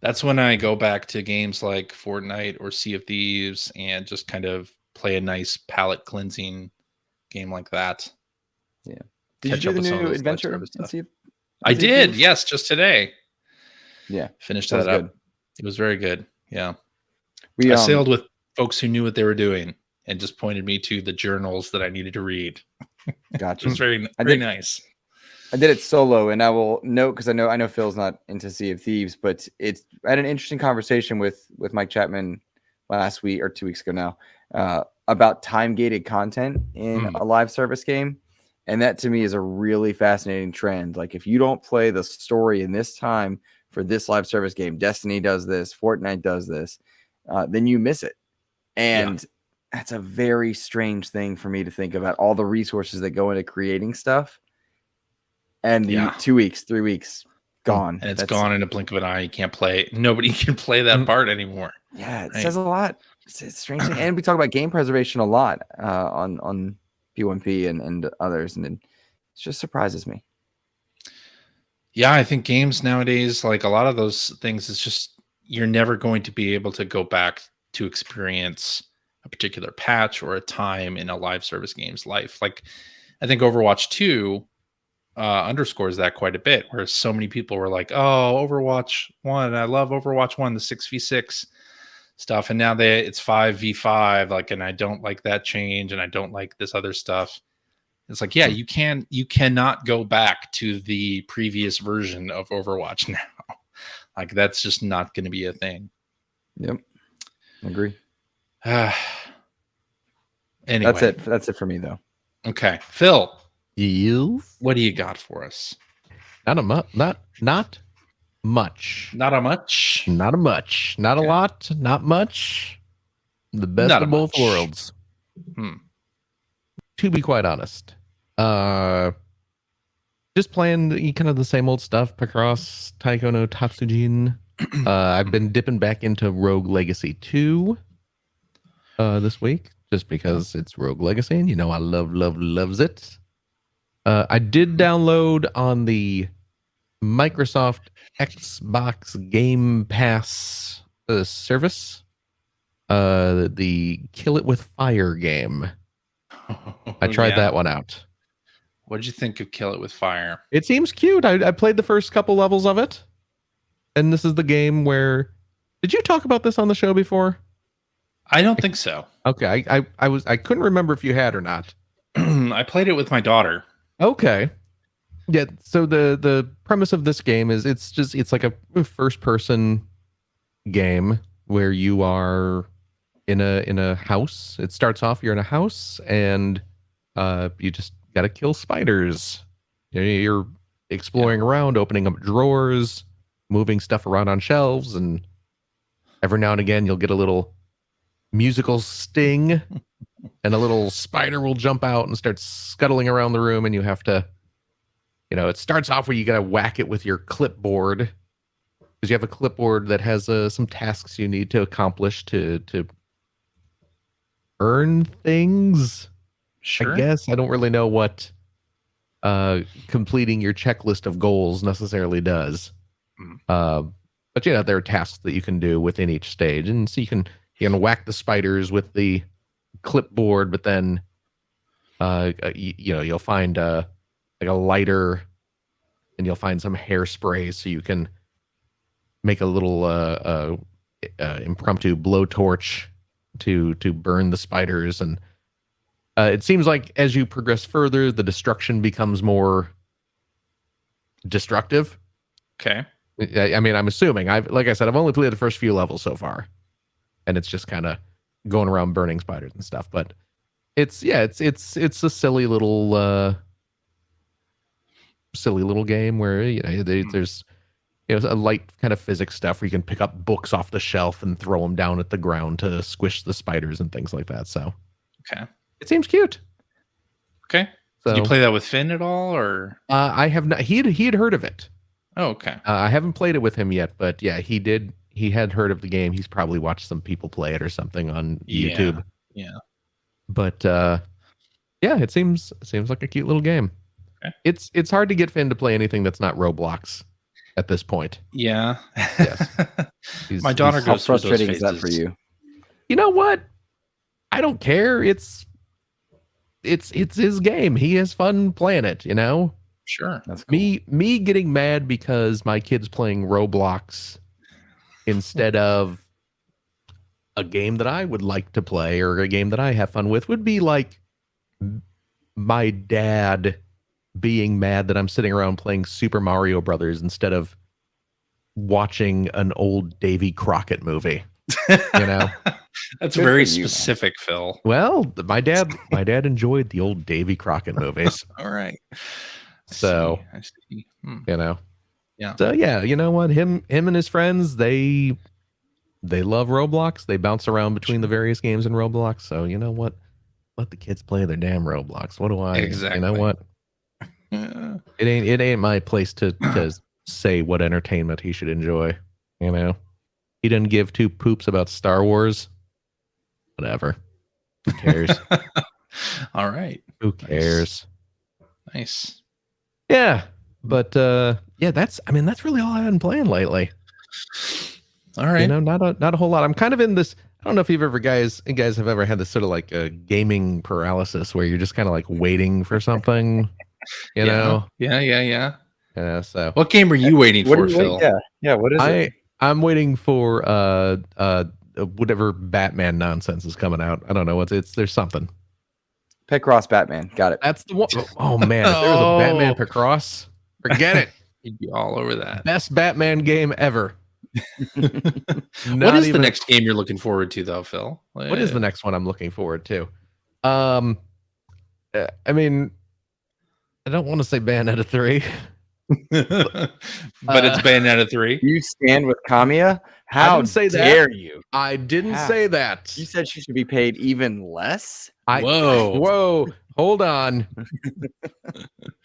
That's when I go back to games like Fortnite or Sea of Thieves and just kind of play a nice palate cleansing game like that. Yeah. Did you do the new adventure? I did. Yes, just today. Yeah. Finished that up. Good. It was very good. Yeah. I sailed with folks who knew what they were doing and just pointed me to the journals that I needed to read. Gotcha. It was very nice. I did it solo, and I will note, because I know Phil's not into Sea of Thieves, but I had an interesting conversation with Mike Chapman last week or 2 weeks ago now about time-gated content in a live service game. And that to me is a really fascinating trend. Like if you don't play the story in this time for this live service game, Destiny does this, Fortnite does this, then you miss it. And that's a very strange thing for me to think about, all the resources that go into creating stuff. And the 2 weeks, 3 weeks gone. And it's gone in a blink of an eye. You can't play. Nobody can play that part anymore. Yeah, it says a lot. It's strange. And we talk about game preservation a lot on P1P and others. And it just surprises me. Yeah, I think games nowadays, like a lot of those things, it's just you're never going to be able to go back to experience a particular patch or a time in a live service game's life. Like I think Overwatch 2 underscores that quite a bit, where so many people were like, oh, Overwatch 1, I love Overwatch 1, the 6v6 stuff, and now it's 5v5, like, and I don't like that change, and I don't like this other stuff. It's like, yeah, you cannot go back to the previous version of Overwatch now. Like that's just not going to be a thing. Yep, agree. Anyway, that's it for me though. Okay, Phil. You? What do you got for us? Not much. Not a much. Not a much. Not a lot. Not much. The best of both worlds. To be quite honest, just playing kind of the same old stuff. Picross, Taiko no Tatsujin. I've been dipping back into Rogue Legacy 2 this week, just because it's Rogue Legacy, and you know I loves it. I did download on the Microsoft Xbox Game Pass service the Kill It With Fire game. I tried that one out. What'd you think of Kill It With Fire? It seems cute. I played the first couple levels of it, and this is the game where. Did you talk about this on the show before? I don't think so. Okay, I couldn't remember if you had or not. I played it with my daughter. Okay. Yeah, so the premise of this game is it's like a first person game where you are in a house. It starts off you're in a house and you just got to kill spiders. You're exploring around, opening up drawers, moving stuff around on shelves, and every now and again you'll get a little musical sting and a little spider will jump out and start scuttling around the room, and you have to, it starts off where you got to whack it with your clipboard, because you have a clipboard that has some tasks you need to accomplish to earn things. Sure. I guess I don't really know what completing your checklist of goals necessarily does. But there are tasks that you can do within each stage, and so you can whack the spiders with the clipboard, but then you'll find like a lighter, and you'll find some hairspray, so you can make a little impromptu blowtorch to burn the spiders. And it seems like as you progress further, the destruction becomes more destructive. Okay. I mean, I'm assuming. Like I said, I've only played the first few levels so far, and it's just kind of going around burning spiders and stuff. But it's a silly little game where there's a light kind of physics stuff where you can pick up books off the shelf and throw them down at the ground to squish the spiders and things like that. So okay, it seems cute. Okay. So, did you play that with Finn at all, or I have not. He had heard of it. Oh, okay. I haven't played it with him yet, but yeah, he did. He had heard of the game. He's probably watched some people play it or something on YouTube. Yeah. But yeah, it seems like a cute little game. Okay. It's hard to get Finn to play anything that's not Roblox at this point. Yeah. Yes. My daughter How goes through those frustrating is that phases. for you? You know what? I don't care. It's his game. He has fun playing it, Sure. That's cool. Me getting mad because my kid's playing Roblox instead of a game that I would like to play or a game that I have fun with would be like my dad being mad that I'm sitting around playing Super Mario Brothers instead of watching an old Davy Crockett movie. That's Good very for you, man. specific, Phil. Well, my dad enjoyed the old Davy Crockett movies. All right. So, I see. Yeah. So yeah, you know what? Him and his friends, they love Roblox. They bounce around between the various games in Roblox. So you know what? Let the kids play their damn Roblox. What do I? Exactly. You know what? Yeah. It ain't my place to say what entertainment he should enjoy. He didn't give two poops about Star Wars. Whatever. Who cares? All right. Who cares? Nice. Yeah. But yeah, that's really all I've been playing lately. All right. Not a whole lot. I'm kind of in this. I don't know if you guys have ever had this sort of like a gaming paralysis where you're just kind of like waiting for something. Yeah. Yeah. So What game are you waiting for, Phil? Yeah. What is it? I'm waiting for whatever Batman nonsense is coming out. I don't know there's something. Picross Batman. Got it. That's the one. Oh man, if there was a Batman Picross, forget it. You'd be all over that. Best Batman game ever. What is the next game you're looking forward to, though, Phil? What is the next one I'm looking forward to? I mean, I don't want to say Bayonetta 3. But it's Bayonetta 3. You stand with Kamiya? How didn't say that. dare you? I didn't How? say that. You said she should be paid even less? Whoa. Hold on.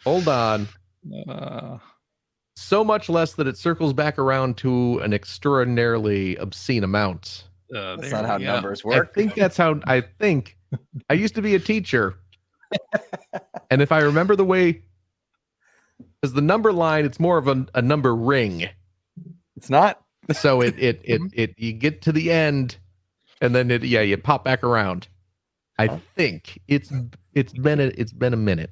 Hold on. So much less that it circles back around to an extraordinarily obscene amount. That's not how numbers work. I think that's how I used to be a teacher. And if I remember the way, because the number line, it's more of a number ring. It's not. So it you get to the end, and then you pop back around. I think it's been a minute,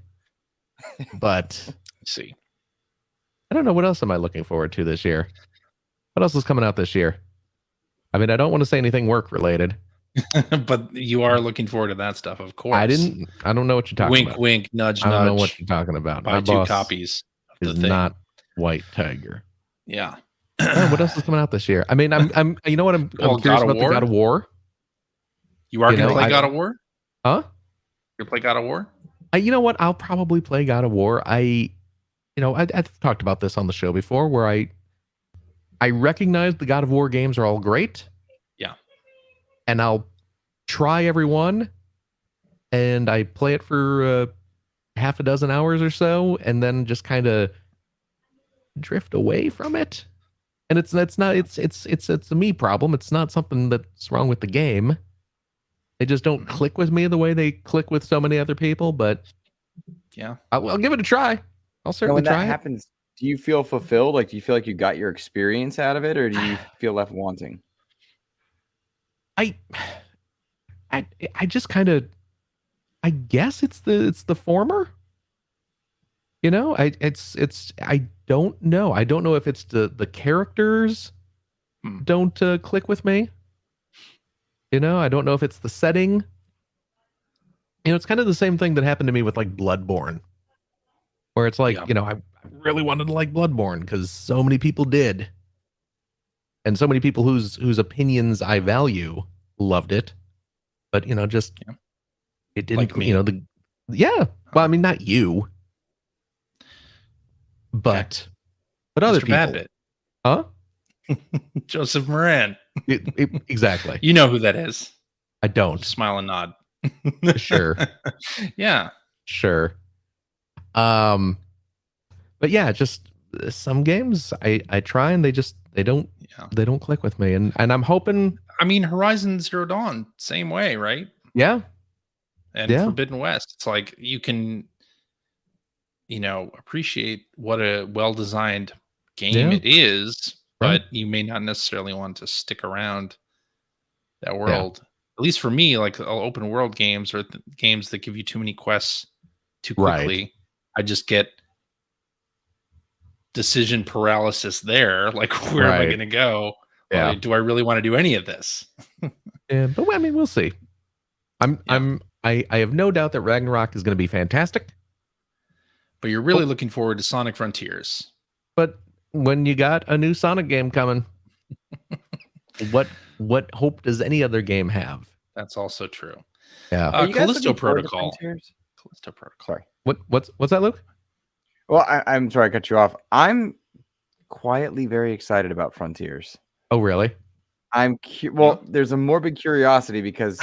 but Let's see. I don't know what else am I looking forward to this year. What else is coming out this year? I mean, I don't want to say anything work related, but you are looking forward to that stuff, of course. I don't know what you're talking Wink, about. wink, nudge, I don't nudge. know what you're talking about. Buy My 2 boss copies of is the thing. not White Tiger. Yeah. What else is coming out this year? I mean, I'm you know what I'm Well, curious God of about the War? God of War. You are You going to know, play I- God of War? Huh? You play God of War? You know what? I'll probably play God of War. I've talked about this on the show before, where I recognize the God of War games are all great. Yeah. And I'll try every one, and I play it for half a dozen hours or so, and then just kind of drift away from it. And it's a me problem. It's not something that's wrong with the game. They just don't click with me the way they click with so many other people. But Yeah. I'll give it a try. I'll certainly when that try it. happens, do you feel fulfilled? Like, do you feel like you got your experience out of it, or do you feel left wanting? I just kind of, I guess it's the former. You know, I don't know. I don't know if it's the characters don't click with me. You know, I don't know if it's the setting. You know, it's kind of the same thing that happened to me with like Bloodborne, where it's like, Yeah. I really wanted to like Bloodborne because so many people did, and so many people whose opinions I value loved it, but just it didn't. Like me. Well, I mean, not you, but other Mr. people. Badbit. Huh? Joseph Moran. Exactly. You know who that is. I don't. Smile and nod. Sure. Yeah. Sure. But yeah, just some games I try and they don't click with me, and I'm hoping. I mean, Horizon Zero Dawn, same way, right? Yeah. And Yeah. Forbidden West, it's like you can, appreciate what a well-designed game Yeah. it is, Right. but you may not necessarily want to stick around that world. At least for me, like open world games or games that give you too many quests too quickly, Right. I just get decision paralysis there. Like, where am I Right. going to go? Yeah. Like, do I really want to do any of this? Yeah, but I mean, we'll see. I have no doubt that Ragnarok is going to be fantastic. But you're really looking forward to Sonic Frontiers. But when you got a new Sonic game coming, what hope does any other game have? That's also true. Yeah. Are you guys Callisto looking forward to Protocol. Frontiers? Callisto Protocol. Sorry. What's that, Luke? Well, I'm sorry I cut you off. I'm quietly very excited about Frontiers. Oh, really? There's a morbid curiosity because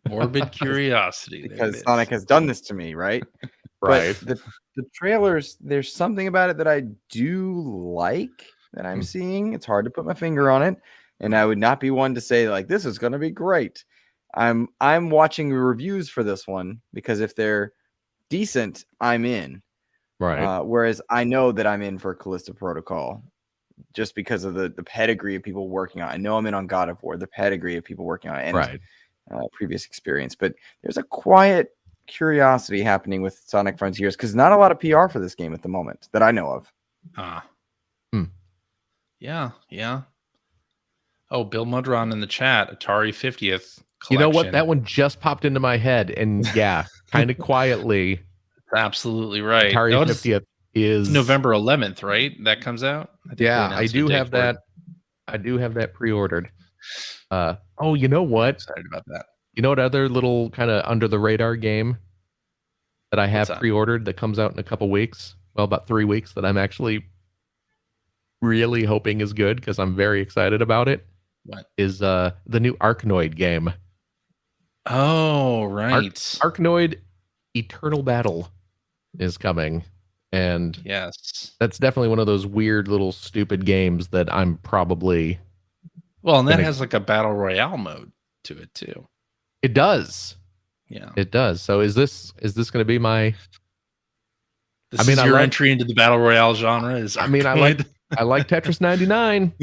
Morbid curiosity. because Sonic has done this to me, right? Right. But the trailers, there's something about it that I do like that I'm seeing. It's hard to put my finger on it, and I would not be one to say like this is going to be great. I'm watching reviews for this one because if they're decent, I'm in. Right. Whereas I know that I'm in for Callisto Protocol just because of the pedigree of people working on it. I know I'm in on God of War, the pedigree of people working on it, and Right. Previous experience. But there's a quiet curiosity happening with Sonic Frontiers because not a lot of PR for this game at the moment that I know of. Yeah. Oh, Bill Mudron in the chat, Atari 50th collection. You know what? That one just popped into my head, and yeah, kind of quietly. Absolutely right. Atari No, 50th is November 11th, right? That comes out. Yeah, I do have that. I do have that pre-ordered. Oh, you know what? Excited about that. You know what other little kind of under the radar game that I have What's that? pre-ordered that comes out in a couple weeks? Well, about 3 weeks that I'm actually really hoping is good because I'm very excited about it. What? Is the new Arkanoid game. Oh, right. Arkanoid Eternal Battle is coming. And Yes. that's definitely one of those weird little stupid games that I'm probably... Well, and that has like a battle royale mode to it too. It does. Yeah. It does. So is this going to be my... This is your entry into the battle royale genre. I like Tetris 99.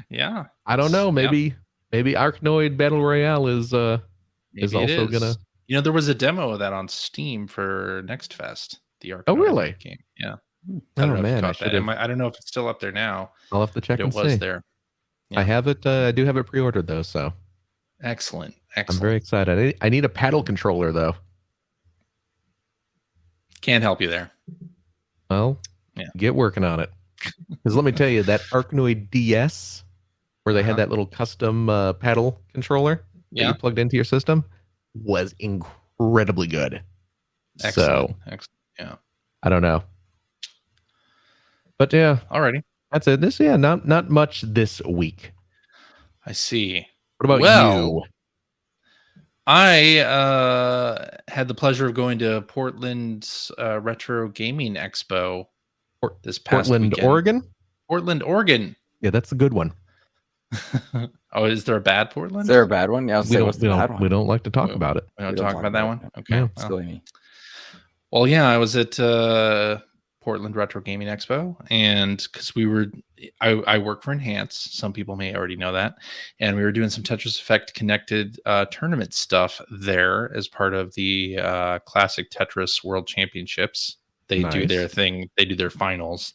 Yeah. I don't know. Maybe Maybe Arkanoid Battle Royale is Maybe also gonna. You know, there was a demo of that on Steam for Next Fest. The Arkanoid Oh, really? game. Yeah. Oh, I don't know if you man, caught that. I don't know if it's still up there now. I'll have to check but and it was see. there. Yeah. I have it. I do have it pre-ordered though, so Excellent. I'm very excited. I need a paddle controller though. Can't help you there. Well, yeah, get working on it. Because let me tell you, that Arkanoid DS, where they had that little custom paddle controller that you plugged into your system, was incredibly good. Excellent. Yeah. I don't know. But yeah. Alrighty. That's it. Not much this week. I see. What about you? I had the pleasure of going to Portland's Retro Gaming Expo this past Portland, weekend. Oregon? Portland, Oregon. Yeah, that's a good one. Oh, is there a bad Portland? Is there a bad one? Yeah, we don't like to talk about it. We don't talk about that one? Okay. Yeah. Silly me. Well, yeah, I was at Portland Retro Gaming Expo, and because I work for Enhance. Some people may already know that, and we were doing some Tetris Effect connected tournament stuff there as part of the Classic Tetris World Championships. They do their thing. They do their finals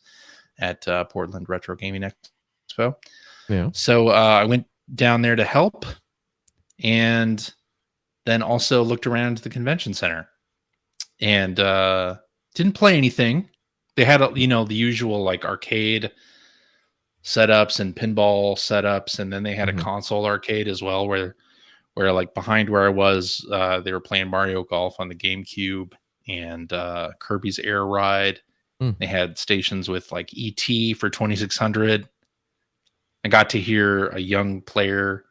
at Portland Retro Gaming Expo. Yeah. So I went down there to help, and then also looked around the convention center, and didn't play anything. They had, the usual like arcade setups and pinball setups, and then they had a console arcade as well, where like behind where I was, they were playing Mario Golf on the GameCube and Kirby's Air Ride. They had stations with like ET for 2600. I got to hear a young player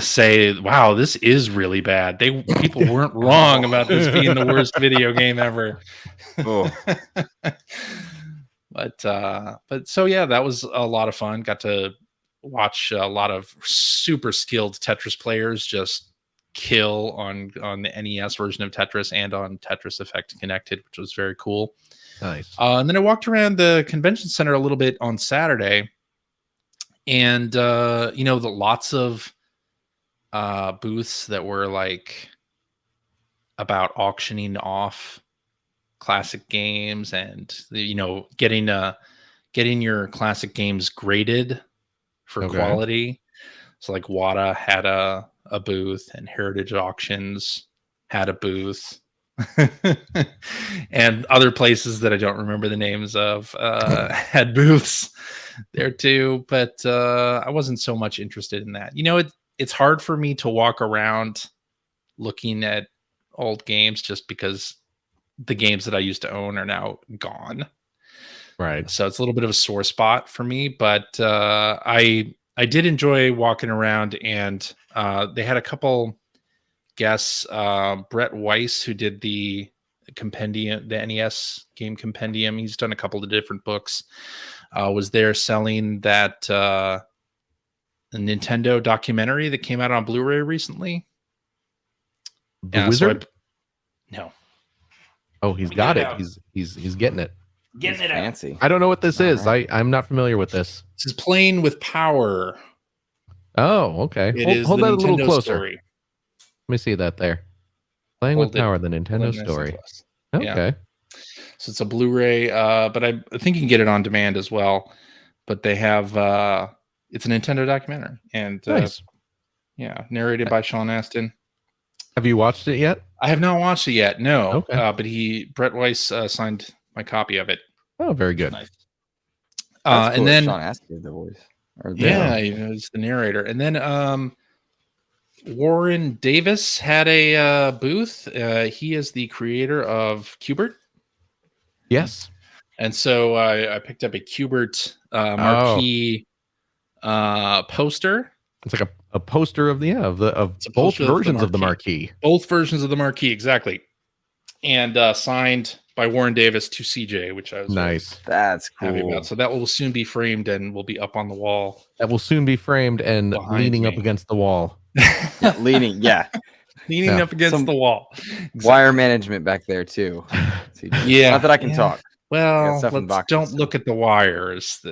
say, "Wow, this is really bad." People weren't wrong about this being the worst video game ever. Oh. But so yeah, that was a lot of fun. Got to watch a lot of super skilled Tetris players just kill on the NES version of Tetris and on Tetris Effect Connected, which was very cool. Nice. And then I walked around the convention center a little bit on Saturday, and lots of booths that were like about auctioning off classic games and getting your classic games graded for quality. So like WATA had a booth, and Heritage Auctions had a booth, and other places that I don't remember the names of had booths there too. But I wasn't so much interested in that. It's hard for me to walk around looking at old games just because the games that I used to own are now gone. Right. So it's a little bit of a sore spot for me, but I did enjoy walking around, and they had a couple guests. Brett Weiss, who did the compendium, the NES game compendium, he's done a couple of different books, was there selling that a Nintendo documentary that came out on Blu-ray recently. The Wizard? No. Oh, he's got it. He's getting it. Getting it fancy. out. I don't know what this is. Right. I'm not familiar with this. This is Playing with Power. Oh, okay. Hold that a little closer. Story. Let me see that there. Playing with Power, the Nintendo story. Okay. Yeah. So it's a Blu-ray, but I think you can get it on demand as well. But they have it's a Nintendo documentary, and nice. Narrated by Sean Astin. Have you watched it yet? I have not watched it yet. No. Okay. But Brett Weiss signed my copy of it. Oh, very good. Nice. Cool. And then Sean Astin did the voice. He's the narrator. And then Warren Davis had a booth. He is the creator of Qbert. Yes. And so I picked up a Qbert marquee poster. It's like a poster of both versions of the marquee. Both versions of the marquee, exactly. And signed by Warren Davis to CJ, which I was nice. That's cool. Happy about. So that will soon be framed and will be up on the wall. That will soon be framed and leaning up against the wall. Leaning up against the wall. Exactly. Wire management back there too. CJ. Yeah. Not that I can talk. Well, don't look at the wires.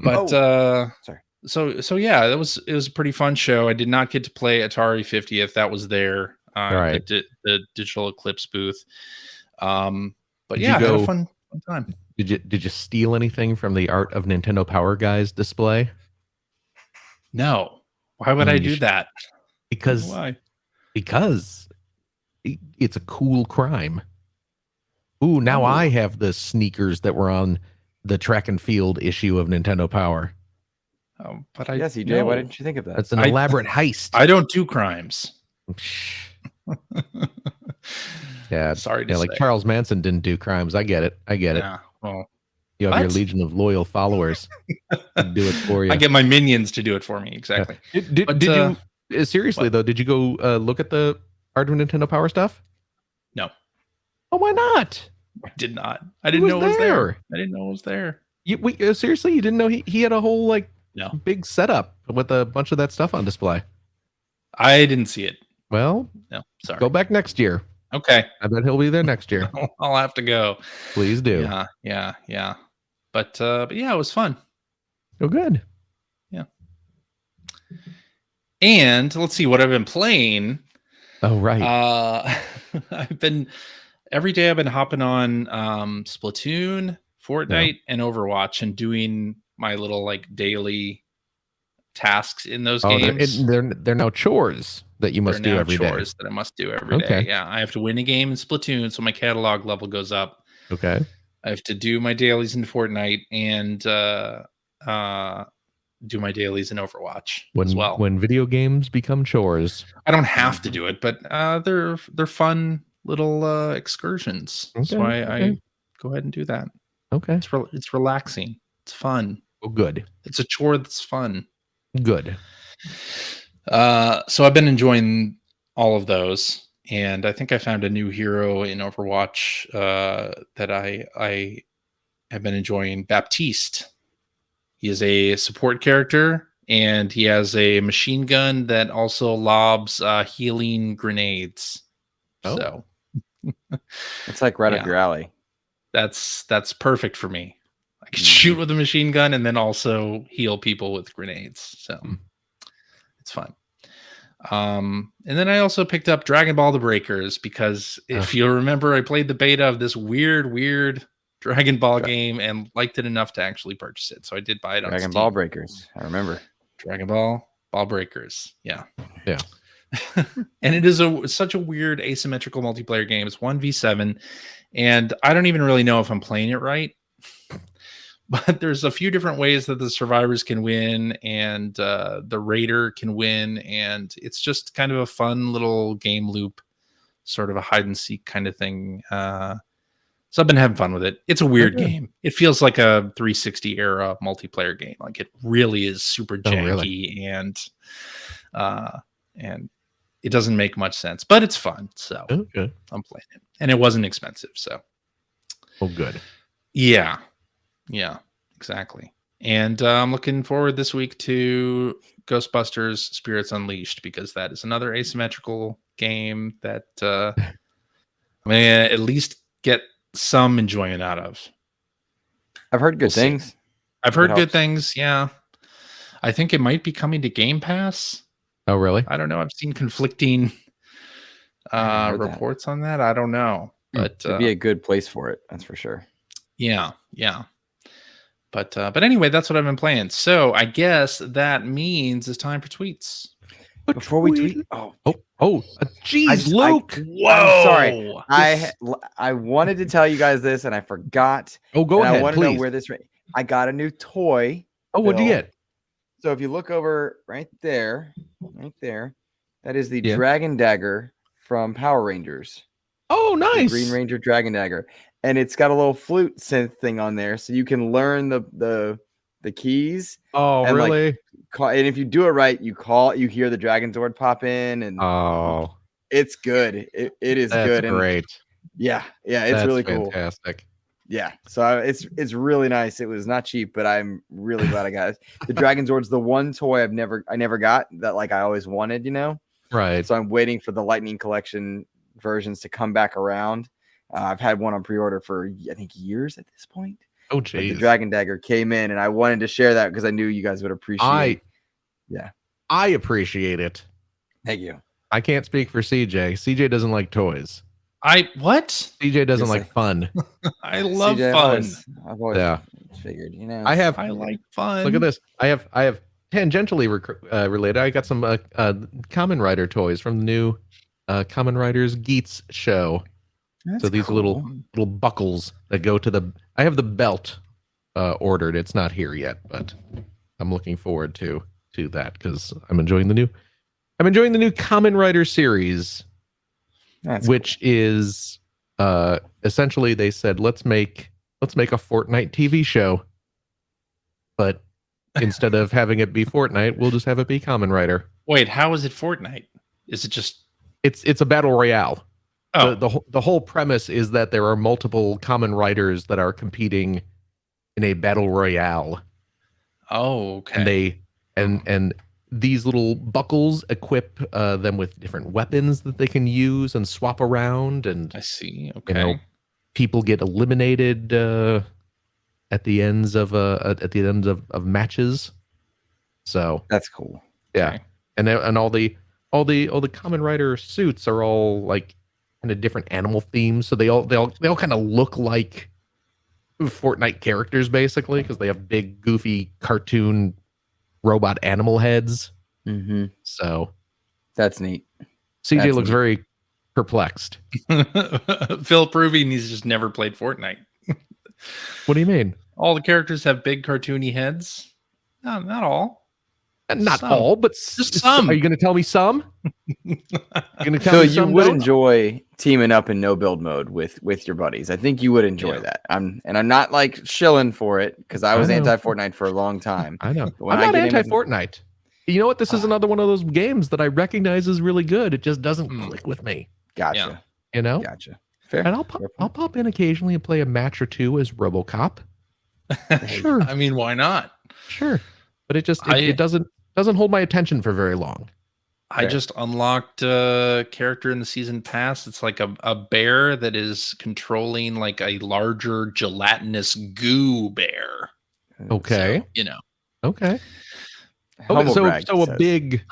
But sorry. So yeah, it was a pretty fun show. I did not get to play Atari 50th. That was there, Right. the Digital Eclipse booth. But Did yeah, you I had a go? fun time. Did you steal anything from the Art of Nintendo Power Guys display? No, why would I You do should, that? because Why? because it's a cool crime. Ooh, now I Ooh. have the sneakers that were on the track and field issue of Nintendo Power. But I Yes, EJ. no. Why didn't you think of that? That's an I- elaborate heist. I don't do crimes. Yeah, Sorry to yeah, say. like Charles Manson didn't do crimes. I get it. Yeah. Well, You have your what? legion of loyal followers to do it for you. I get my minions to do it for me. Exactly. Did you seriously what? though? Did you go look at the Art of Nintendo Power stuff? No, Oh, why not? I did not. I didn't know it was there. I didn't know it was there. Seriously, you didn't know he had a whole like No, big setup with a bunch of that stuff on display. I didn't see it. Well, No, sorry. go back next year. Okay. I bet he'll be there next year. I'll have to go. Please do. Yeah. But yeah, it was fun. Oh, good. Yeah. And let's see what I've been playing. Oh, right. Every day I've been hopping on Splatoon, Fortnite, and Overwatch and doing my little like daily tasks in those games. They're now chores that you must do every day. Chores that I must do every day. Yeah, I have to win a game in Splatoon, so my catalog level goes up. Okay. I have to do my dailies in Fortnite and do my dailies in Overwatch as well. When video games become chores, I don't have to do it, but they're fun little excursions. Okay, So I go ahead and do that. Okay. It's relaxing. It's fun. Oh, good. It's a chore that's fun. Good. So I've been enjoying all of those, and I think I found a new hero in Overwatch that I have been enjoying. Baptiste. He is a support character, and he has a machine gun that also lobs healing grenades. Oh. So It's like right up your alley. That's perfect for me. I can shoot with a machine gun and then also heal people with grenades. So it's fun. And then I also picked up Dragon Ball The Breakers because if you remember, I played the beta of this weird Dragon Ball game and liked it enough to actually purchase it. So I did buy it on Dragon Steam. Ball Breakers. I remember. Dragon Ball Breakers. Yeah. Yeah. And it is such a weird asymmetrical multiplayer game. It's 1v7, and I don't even really know if I'm playing it right. But there's a few different ways that the survivors can win, and the raider can win, and it's just kind of a fun little game loop, sort of a hide and seek kind of thing. So I've been having fun with it. It's a weird game. It feels like a 360 era multiplayer game. Like it really is super janky and it doesn't make much sense, but it's fun. So I'm playing it, and it wasn't expensive. So, good. Yeah, exactly. And I'm looking forward this week to Ghostbusters: Spirits Unleashed because that is another asymmetrical game that I'm gonna at least get some enjoyment out of. I've heard good things. I've heard good things. Yeah, I think it might be coming to Game Pass. Oh, really? I don't know. I've seen conflicting reports on that. I don't know, but it'd be a good place for it. That's for sure. Yeah. But anyway, that's what I've been playing. So I guess that means it's time for tweets. Before we tweet, geez, Luke. Whoa! I'm sorry. I wanted to tell you guys this, and I forgot. Oh, go ahead, I want to please. know where this. I got a new toy. Oh, what'd you get? So if you look over right there, that is the Dragon Dagger from Power Rangers. Oh, nice. The Green Ranger Dragon Dagger. And it's got a little flute synth thing on there, so you can learn the keys. Oh, and really? And if you do it right, you hear the Dragon Zord pop in, and it's good. It is good. Great. Yeah, it's really cool. Fantastic. Yeah, so it's really nice. It was not cheap, but I'm really glad I got it. The Dragon Zord's the one toy I never got that like I always wanted, Right. So I'm waiting for the Lightning Collection versions to come back around. I've had one on pre-order for I think years at this point. Oh, But the geez. Dragon Dagger came in, and I wanted to share that because I knew you guys would appreciate. I appreciate it. Thank you. I can't speak for CJ. CJ doesn't like toys. What? CJ doesn't Yes, like fun. I love CJ, fun. I've always Yeah. figured, I like fun. Look at this. I have tangentially related. I got some Kamen Rider toys from the new Kamen Riders Geats show. That's So these cool. little buckles that go to the. I have the belt ordered. It's not here yet, but I'm looking forward to that because I'm enjoying the new Kamen Rider series, That's which is essentially they said let's make a Fortnite TV show, but instead of having it be Fortnite, we'll just have it be Kamen Rider. Wait, how is it Fortnite? Is it just? It's a battle royale. Oh, The whole premise is that there are multiple Kamen Riders that are competing in a battle royale. oh, okay. And these little buckles equip them with different weapons that they can use and swap around, and I see. Okay. people get eliminated at the ends of matches. So That's cool. yeah, Okay. and all the Kamen Rider suits are all like kind of different animal themes. So they all kind of look like Fortnite characters basically because they have big goofy cartoon robot animal heads. Mm-hmm. So That's neat. CJ That's looks neat. very perplexed. Phil proving he's just never played Fortnite. What do you mean? All the characters have big cartoony heads. No, not all. Not Some. all, but Just some. Are you going to tell me some? You're going to tell Phil, me you some? would Don't? enjoy teaming up in no build mode with your buddies. I think you would enjoy Yeah. that. I'm not like shilling for it because I was I know. anti Fortnite for a long time. I know. But when I'm I not get in anti Fortnite. You know what? This is another one of those games that I recognize is really good. It just doesn't click with me. Gotcha. Yeah. You know? Gotcha. Fair. And I'll pop in occasionally and play a match or two as RoboCop. Sure. I mean, why not? Sure. But it I- doesn't hold my attention for very long. I Fair. just unlocked a character in the season pass. It's like a bear that is controlling like a larger gelatinous goo bear. Okay. So, you know, Okay. Humble so brag, so a says. big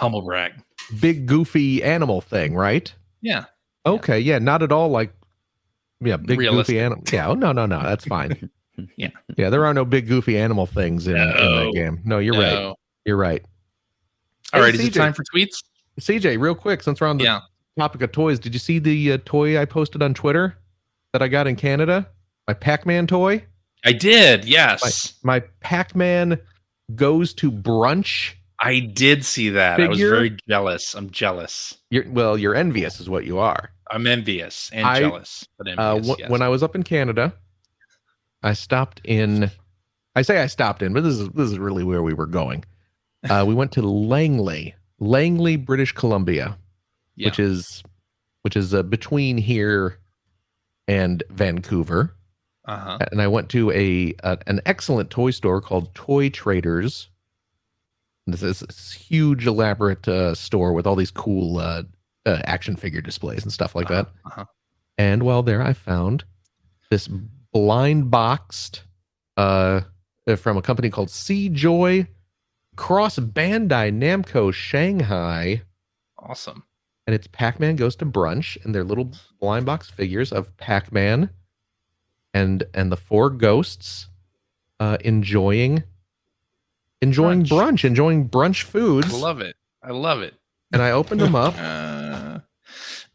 big goofy animal thing, right? Yeah. Okay, yeah, not at all like big Realistic. goofy animal. Yeah, oh, no, that's fine. Yeah. Yeah, there are no big goofy animal things in that No. game. No, you're right. No. You're right. All Hey, right. Is it CJ. time for tweets? CJ, real quick, since we're on the Yeah. topic of toys, did you see the toy I posted on Twitter that I got in Canada? My Pac-Man toy? I did. Yes. My Pac-Man goes to brunch. I did see that. I was Figure? very jealous. I'm jealous. You're envious is what you are. I'm envious and jealous, but envious. Yes. When I was up in Canada, I stopped in. I say I stopped in, but this is really where we were going. We went to Langley, British Columbia, Yeah. which is between here and Vancouver. Uh-huh. And I went to an excellent toy store called Toy Traders. This is this huge, elaborate store with all these cool action figure displays and stuff like that. Uh-huh. And while there, I found this blind boxed from a company called Seajoy Cross Bandai Namco Shanghai. Awesome. And it's Pac-Man Goes to Brunch, and they're little blind box figures of Pac-Man and the four ghosts enjoying brunch, enjoying brunch foods. I love it. And I opened them up. Uh,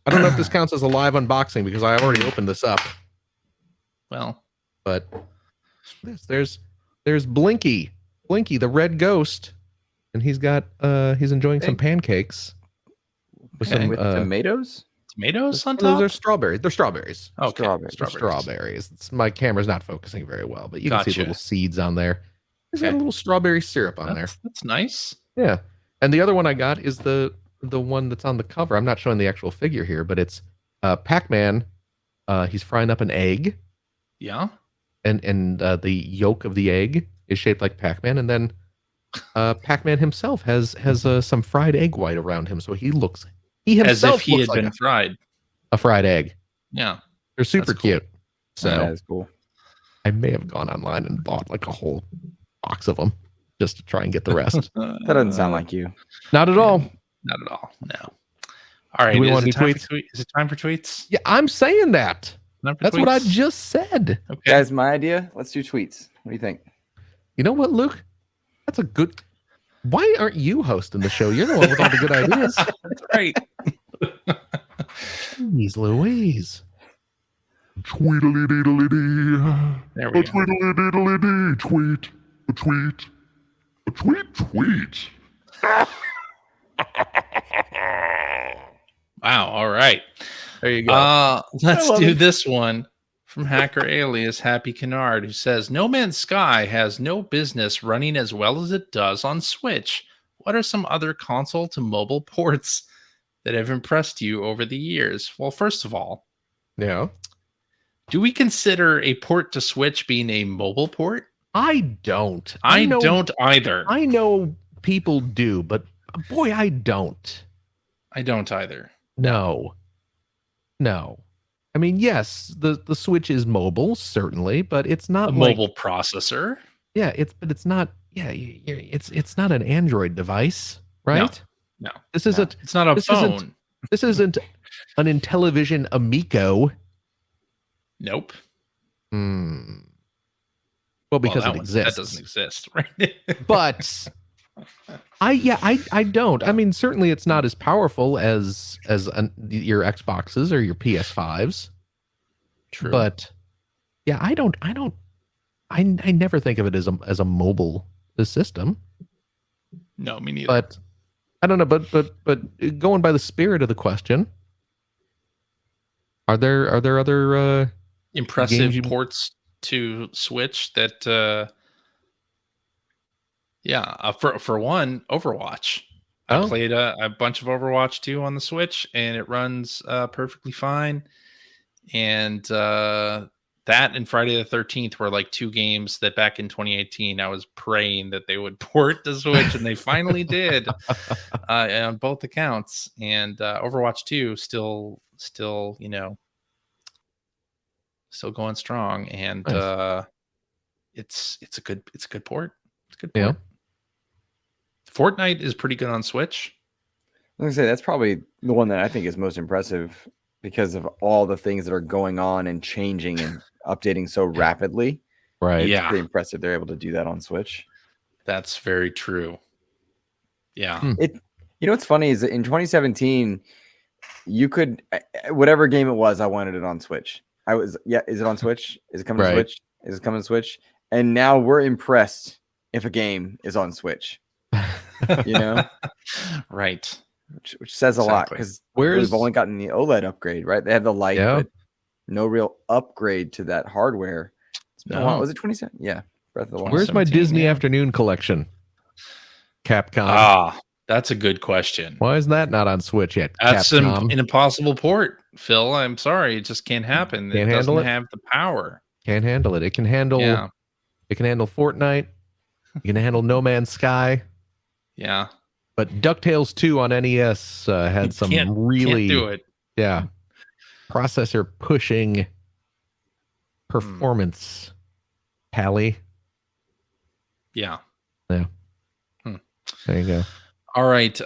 I don't know if this counts as a live unboxing because I already opened this up. well, But there's Blinky, the red ghost, and he's enjoying some pancakes with Okay. some With tomatoes? tomatoes on those top. are strawberries. They're strawberries. Okay. Strawberries. Strawberries. My camera's not focusing very well, but you can see Gotcha. little seeds on there. There's got Okay. a little strawberry syrup on there. That's nice. Yeah. And the other one I got is the one that's on the cover. I'm not showing the actual figure here, but it's Pac-Man. He's frying up an egg, Yeah. and the yolk of the egg is shaped like Pac-Man, and then Pac-Man himself has some fried egg white around him, so he As himself if he looks had like been fried. a fried egg. Yeah. They're super That's cool. cute. So That is cool. I may have gone online and bought like a whole box of them just to try and get the rest. That doesn't sound like you. Not at all. Not at all. No. All right. Do we Is want it to do time tweets? for is it time for tweets? Yeah, I'm saying that. Time for That's what I tweets? just said. Okay. Guys, my idea. Let's do tweets. What do you think? You know what, Luke? That's a good. Why aren't you hosting the show? You're the one with all the good ideas. That's right. Jeez Louise. Tweedly-deedly-dee. There we A go. tweedly-deedly-dee. Tweet. A tweet. A tweet. Tweet. Wow. All right. There you go. Let's love do it. this one from Hacker Alias Happy Kennard, who says No Man's Sky has no business running as well as it does on Switch. What are some other console to mobile ports that have impressed you over the years? Well, first of all, Yeah. do we consider a port to Switch being a mobile port? I don't. I know, don't either. I know people do, but boy, I don't. I don't either. No. I mean, yes, the Switch is mobile, certainly, but it's not A like, mobile processor? yeah, it's not. Yeah, it's not an Android device, right? No. This isn't. It's not a This phone. isn't- This isn't an Intellivision Amico. Nope. Well, because that it one- exists. That doesn't exist, right? But I don't. I mean, certainly it's not as powerful as your Xboxes or your PS5s. True. But yeah, I never think of it as a mobile system. No, me neither. But I don't know. But going by the spirit of the question, are there other Impressive games you- ports to Switch that for one, Overwatch. I Oh. played a bunch of Overwatch 2 on the Switch, and it runs perfectly fine. And that and Friday the 13th were like two games that back in 2018 I was praying that they would port to Switch, and they finally did on both accounts. And Overwatch 2 still still going strong, and Nice. it's a good port. It's a good Yeah. port. Fortnite is pretty good on Switch. I was gonna say that's probably the one that I think is most impressive because of all the things that are going on and changing and updating so rapidly. right? Yeah. Pretty impressive they're able to do that on Switch. That's very true. Yeah. Hmm. You know what's funny is that in 2017, you could whatever game it was, I wanted it on Switch. Is it on Switch? Is it coming Right. to Switch? Is it coming to Switch? And now we're impressed if a game is on Switch. You know, Right. which says a lot Exactly. because Where's we've only gotten the OLED upgrade, right? They have the light, Yeah. but no real upgrade to that hardware. It's been a No. while. Was it 27? Yeah, Breath of the Wild. Where's my 17, Disney yeah. Afternoon collection? Capcom. That's a good question. Why is that not on Switch yet? That's Capcom. an impossible port, Phil. I'm sorry, it just can't happen. Can't it doesn't handle it? have the power. Can't handle it. It can handle. Yeah. It can handle Fortnite. It can handle No Man's Sky. Yeah. But DuckTales 2 on NES had You some can't really do it. yeah processor pushing performance. Pally. Yeah. There you go. All right,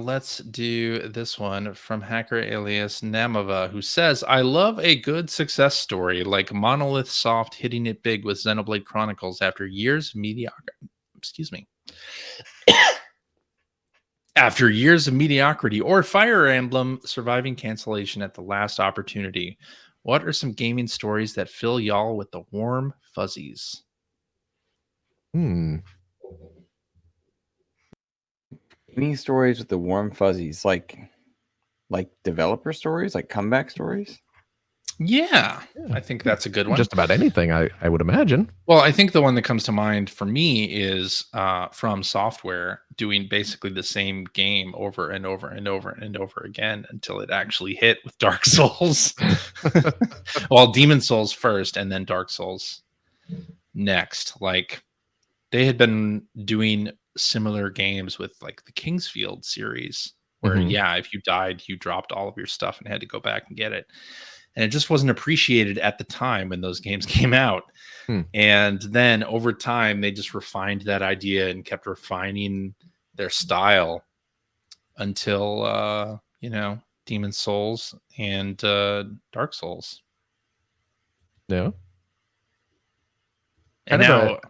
let's do this one from Hacker Alias Namava, who says, I love a good success story like Monolith Soft hitting it big with Xenoblade Chronicles after years of mediocrity. Excuse me. After years of mediocrity, or Fire Emblem surviving cancellation at the last opportunity. What are some gaming stories that fill y'all with the warm fuzzies? Hmm. Gaming stories with the warm fuzzies, like developer stories, like comeback stories. Yeah, I think that's a good one. Just about anything, I would imagine. Well, I think the one that comes to mind for me is From Software doing basically the same game over and over and over and over again until it actually hit with Dark Souls. Well, Demon Souls first and then Dark Souls next. Like they had been doing similar games with like the Kingsfield series where Mhm. yeah, if you died, you dropped all of your stuff and had to go back and get it. and it just wasn't appreciated at the time when those games came out. And then over time, they just refined that idea and kept refining their style until, Demon Souls and Dark Souls. Yeah. And Kind of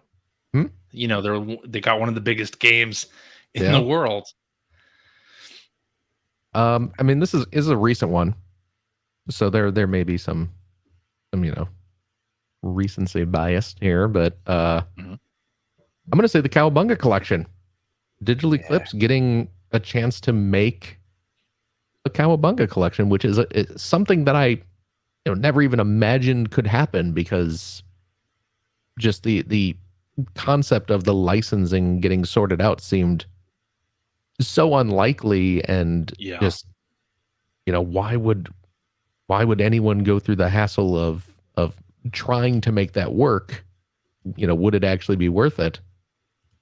now, they got one of the biggest games in Yeah. the world. I mean, this is a recent one, so there may be some recency bias here, but I'm going to say the Cowabunga collection. Digital Eclipse getting a chance to make a Cowabunga collection, which is something that I never even imagined could happen, because just the concept of the licensing getting sorted out seemed so unlikely, and just why would anyone go through the hassle of trying to make that work? Would it actually be worth it?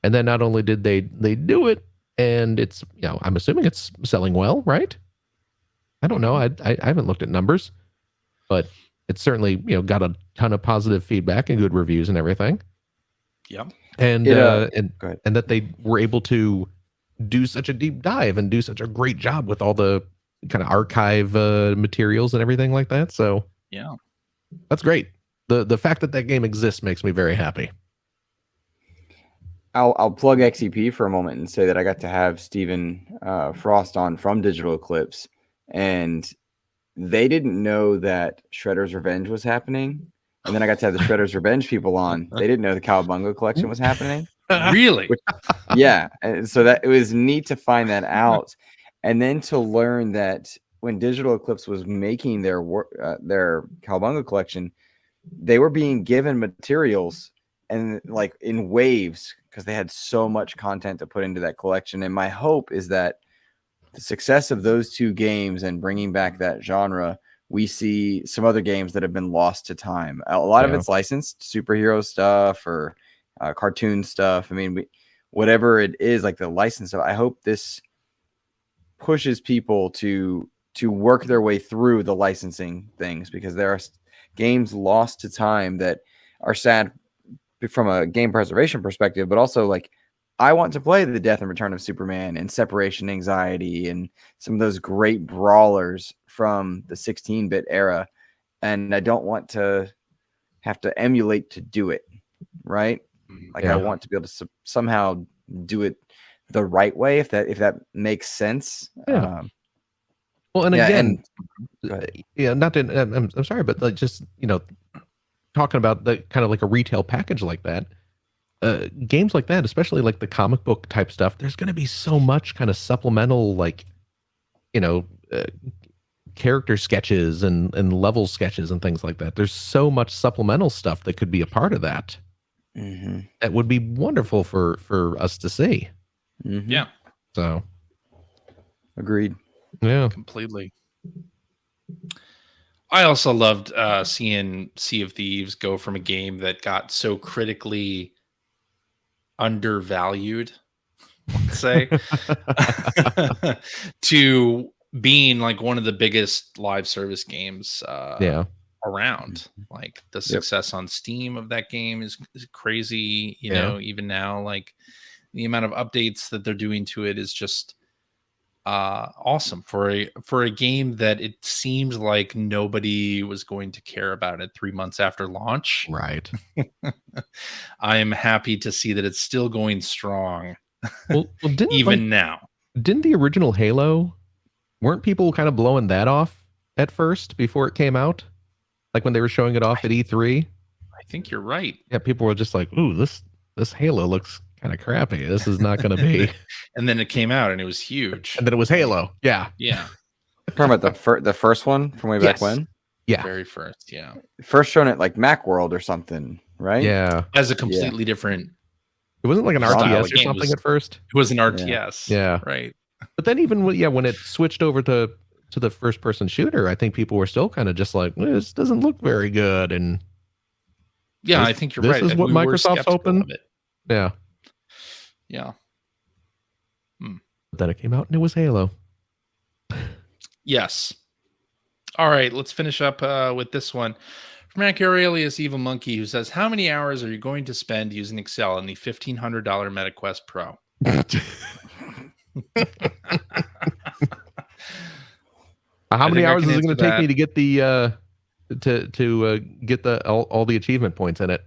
And then not only did they do it, and it's I'm assuming it's selling well, right? I don't know. I haven't looked at numbers, but it's certainly got a ton of positive feedback and good reviews and everything. Yeah. And and that they were able to do such a deep dive and do such a great job with all the kind of archive materials and everything like that. So yeah, that's great. The fact that game exists makes me very happy. I'll plug XEP for a moment and say that I got to have Stephen Frost on from Digital Eclipse, and they didn't know that Shredder's Revenge was happening. And then I got to have the Shredder's Revenge people on. They didn't know the Cowabunga collection was happening. Really? Yeah. And so that it was neat to find that out. And then to learn that when Digital Eclipse was making their Cowabunga collection, they were being given materials and like in waves, because they had so much content to put into that collection. And my hope is that the success of those two games and bringing back that genre, we see some other games that have been lost to time. A lot of it's licensed superhero stuff or cartoon stuff. I mean, whatever it is, like the license stuff. I hope this pushes people to work their way through the licensing things, because there are games lost to time that are sad from a game preservation perspective, but also like I want to play the Death and Return of Superman and Separation Anxiety and some of those great brawlers from the 16-bit era, and I don't want to have to emulate to do it, right? Like I want to be able to somehow do it the right way, if that makes sense. Yeah. Well, and again, not to, I'm sorry, but like just talking about the kind of like a retail package like that. Games like that, especially like the comic book type stuff, there's going to be so much kind of supplemental, like, character sketches and level sketches and things like that. There's so much supplemental stuff that could be a part of that. That would be wonderful for us to see. Yeah. So. Agreed. Yeah. Completely. I also loved seeing Sea of Thieves go from a game that got so critically undervalued, let's say, to being like one of the biggest live service games around. Like the success on Steam of that game is crazy. Even now, like the amount of updates that they're doing to it is just awesome for a game that it seems like nobody was going to care about it 3 months after launch. Right. I am happy to see that it's still going strong. Well even now. Didn't the original Halo, weren't people kind of blowing that off at first before it came out? Like when they were showing it off at E3? I think you're right. Yeah, people were just like, ooh, this Halo looks kind of crappy. This is not going to be. And then it came out and it was huge. And then it was Halo. Yeah. Yeah. Talking about the first one from way back when? Yeah. Very first. Yeah. First shown at like Macworld or something, right? Yeah. As a completely different. It wasn't like an RTS or something at first. It was an RTS. Yeah. Right. But then even when it switched over to the first person shooter, I think people were still kind of just like, this doesn't look very good. And yeah, I think you're right. This is what Microsoft's hoping. Yeah. Yeah. But then it came out and it was Halo. Yes. All right, let's finish up with this one from Mac Aurelius Evil Monkey, who says, "How many hours are you going to spend using Excel in the $1,500 MetaQuest Pro?" How many think I hours can is it going answer to take that. me to get the get the all the achievement points in it?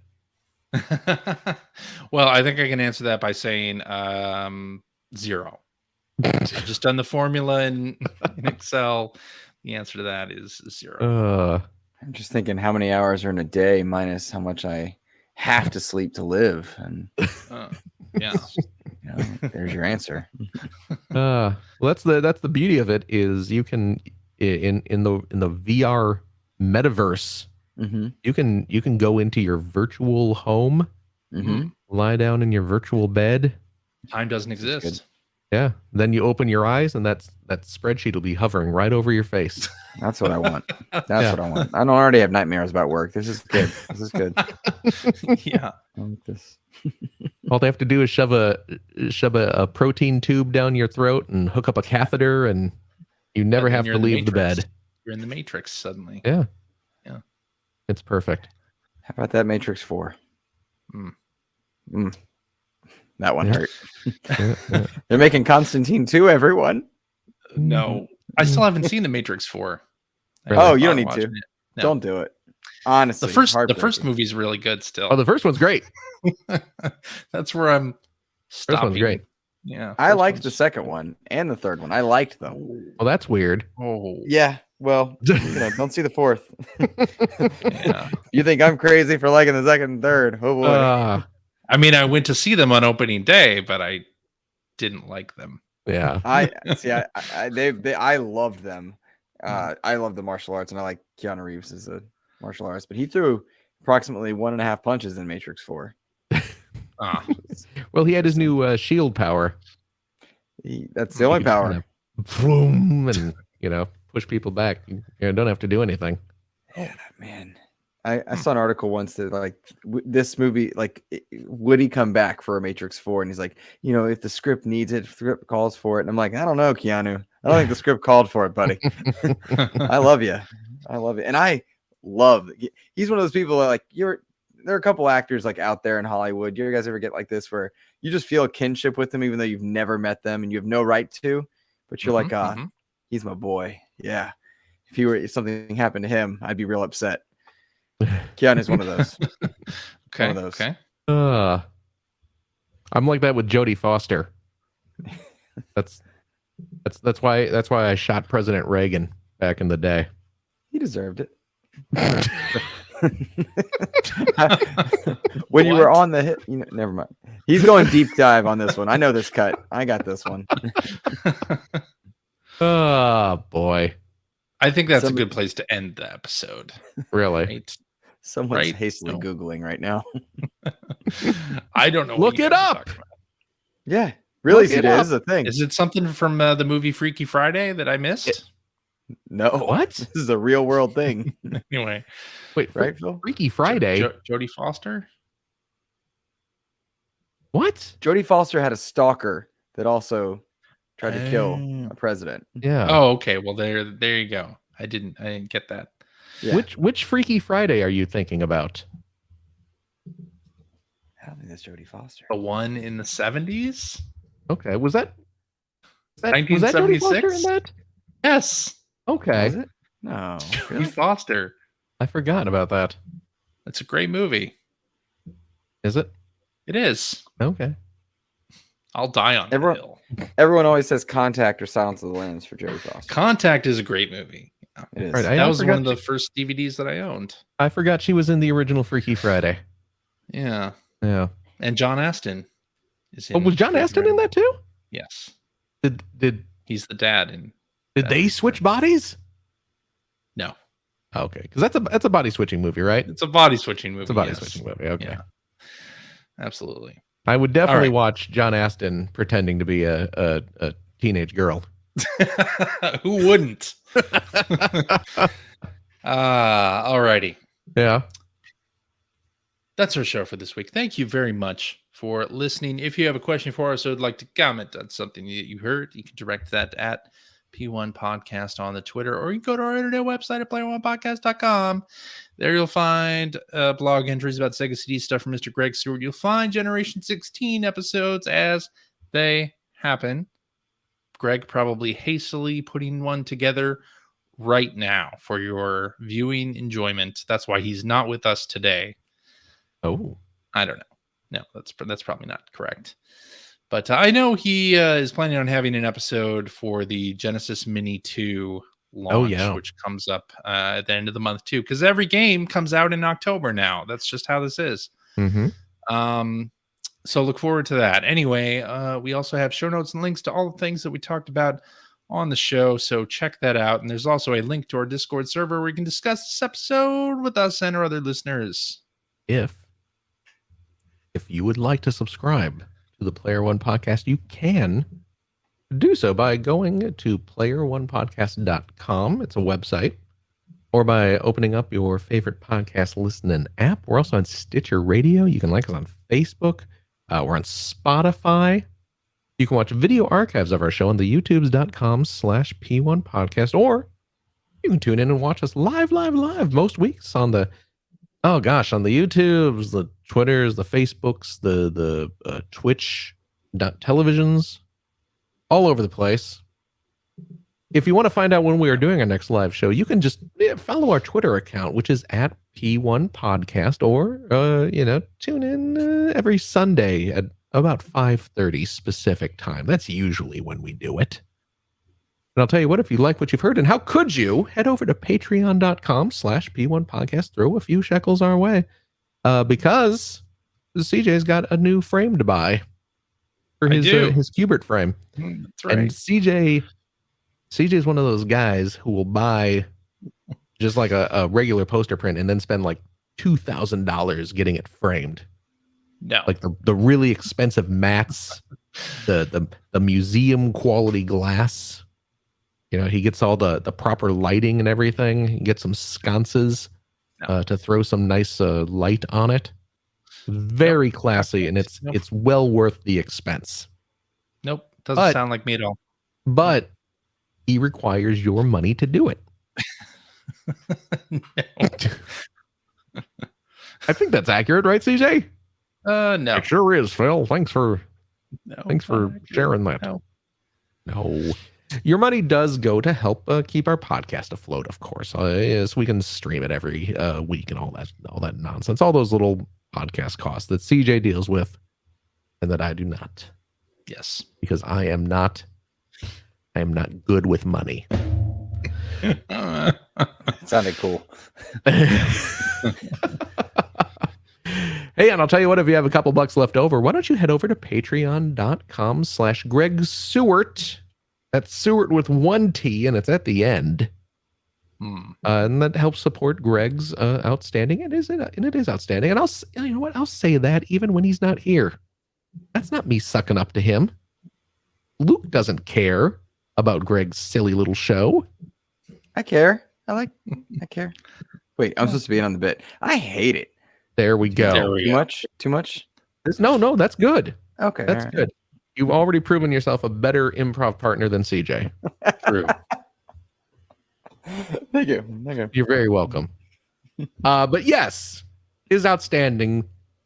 Well, I think I can answer that by saying 0. I've just done the formula in Excel. The answer to that is 0. I'm just thinking how many hours are in a day minus how much I have to sleep to live, and Yeah. there's your answer. Well, that's the beauty of it is you can in the VR metaverse, Mm-hmm. you can go into your virtual home, Mm-hmm. lie down in your virtual bed. Time doesn't That's good. exist. Yeah. Then you open your eyes and that spreadsheet will be hovering right over your face. That's what I want. That's Yeah. what I want. I don't already have nightmares about work. This is good. This is good. Yeah. I like this. All they have to do is shove a protein tube down your throat and hook up a catheter, and you never And then have you're to in the leave the Matrix. bed. You're in the Matrix suddenly. Yeah. Yeah. It's perfect. How about that Matrix 4? That one Yeah. hurt. Yeah. They're making Constantine 2, everyone. No, I still haven't seen the Matrix 4. I Really? Oh, haven't you don't bothered need watching to. it. No. Don't do it. Honestly, The first heartbreaking. movie is really good still. Oh, the first one's great. That's where I'm First one's stopping. great. Yeah. I first liked one's- the second one and the third one. I liked them. Well, that's weird. Oh. Yeah. Well, don't see the fourth. Yeah. You think I'm crazy for liking the second and third? Oh boy. I mean, I went to see them on opening day, but I didn't like them. Yeah. I see. I loved them. I love the martial arts, and I like Keanu Reeves as a martial artist. But he threw approximately 1.5 punches in Matrix 4. Ah. Well, he had his new shield power. That's the only power. Boom, and push people back. You don't have to do anything. Yeah, man. I saw an article once that like this movie, like would he come back for a Matrix 4? And he's like, if the script needs it, if the script calls for it. And I'm like, I don't know, Keanu. I don't think the script called for it, buddy. I love you. I love it. And he's one of those people that like there are a couple actors like out there in Hollywood. You guys ever get like this where you just feel a kinship with them, even though you've never met them and you have no right to, but you're like, he's my boy. Yeah. If something happened to him, I'd be real upset. Keanu's one of those. Okay. One of those. Okay. I'm like that with Jodie Foster. That's why I shot President Reagan back in the day. He deserved it. When you were on the hit, never mind. He's going deep dive on this one. I know this cut. I got this one. Oh boy. I think that's a good place to end the episode. Really? Right? Someone's Right? hastily No. Googling right now. I don't know. what Look you it guys are up. talking about. Yeah, really, Look it it up. is a thing. Is it something from the movie Freaky Friday that I missed? No, What? This is a real world thing, Anyway, Wait, right, Phil? Freaky Friday? Jodie Foster. What? Jodie Foster had a stalker that also tried to kill Oh. a president. Yeah. Oh, okay. Well, there you go. I didn't get that. Yeah. Which Freaky Friday are you thinking about? I don't think that's Jodie Foster. The one in the 70s. Okay. Was that Jodie Foster in 1976? that? Yes, Okay. Was it? No. Jodie Really? Foster. I forgot about that. It's a great movie. Is it? It is. Okay. I'll die on Everyone- the hill. Everyone always says Contact or Silence of the Lambs for Jodie Foster. Contact is a great movie. It is. Right, That was one forgot of the first DVDs that I owned. I forgot she was in the original Freaky Friday. Yeah, Yeah. and John Aston is in. Oh, was John Freaky Aston Friday. in that too? Yes, Did he's the dad in. they switch bodies? No, Okay, because that's a body switching movie, right? it's a body switching movie. It's a body yes. switching movie. Okay. Yeah, absolutely. I would definitely right. watch John Aston pretending to be a teenage girl. Who wouldn't? Alrighty. Yeah. That's our show for this week. Thank you very much for listening. If you have a question for us or would like to comment on something that you heard, you can direct that at P1 Podcast on the Twitter, or you can go to our internet website at player1podcast.com. There you'll find blog entries about Sega CD stuff from Mr. Greg Stewart. You'll find Generation 16 episodes as they happen. Greg probably hastily putting one together right now for your viewing enjoyment. That's why he's not with us today. Oh, I don't know. No, that's probably not correct. But I know he is planning on having an episode for the Genesis Mini 2 launch, which comes up at the end of the month too, because every game comes out in October now. That's just how this is. So look forward to that. Anyway, we also have show notes and links to all the things that we talked about on the show, so check that out. And there's also a link to our Discord server where you can discuss this episode with us and our other listeners. If you would like to subscribe to the Player One Podcast, you can do so by going to player1podcast.com. It's a website. Or by opening up your favorite podcast listening app. We're also on Stitcher Radio. You can like us on Facebook. We're on Spotify. You can watch video archives of our show on the youtubes.com/P1 podcast, or you can tune in and watch us live most weeks on the, on the YouTubes, the Twitters, the Facebooks, the Twitch televisions, all over the place. If you want to find out when we are doing our next live show, you can just follow our Twitter account, which is at P1 Podcast, or tune in every Sunday at about 5:30 specific time. That's usually when we do it. And I'll tell you what, if you like what you've heard, and how could you, head over to patreon.com/P1 Podcast, throw a few shekels our way, because CJ's got a new frame to buy for his Qbert frame. That's right. And CJ's one of those guys who will buy just like a regular poster print and then spend like $2,000 getting it framed. No, like the really expensive mats, the museum quality glass. He gets all the proper lighting and everything. He gets some sconces to throw some nice light on it. Very classy, and it's well worth the expense. Nope, doesn't sound like me at all. But he requires your money to do it. I think that's accurate, right, CJ? No. It sure is, Phil. Thanks for sharing that. No. Your money does go to help keep our podcast afloat, of course. Yes, we can stream it every week and all that nonsense. All those little podcast costs that CJ deals with and that I do not. Yes. Because I am not good with money. It sounded cool. Hey, and I'll tell you what, if you have a couple bucks left over, why don't you head over to patreon.com/Greg Stewart. That's Stewart with one T, and it's at the end. And that helps support Greg's outstanding. It is outstanding. And I'll say that even when he's not here. That's not me sucking up to him. Luke doesn't care about Greg's silly little show. I care. I care. Wait, I'm supposed to be in on the bit. I hate it. There we go. Too much? No, that's good. Okay. That's good. You've already proven yourself a better improv partner than CJ. True. Thank you. You're very welcome. But yes, it is outstanding.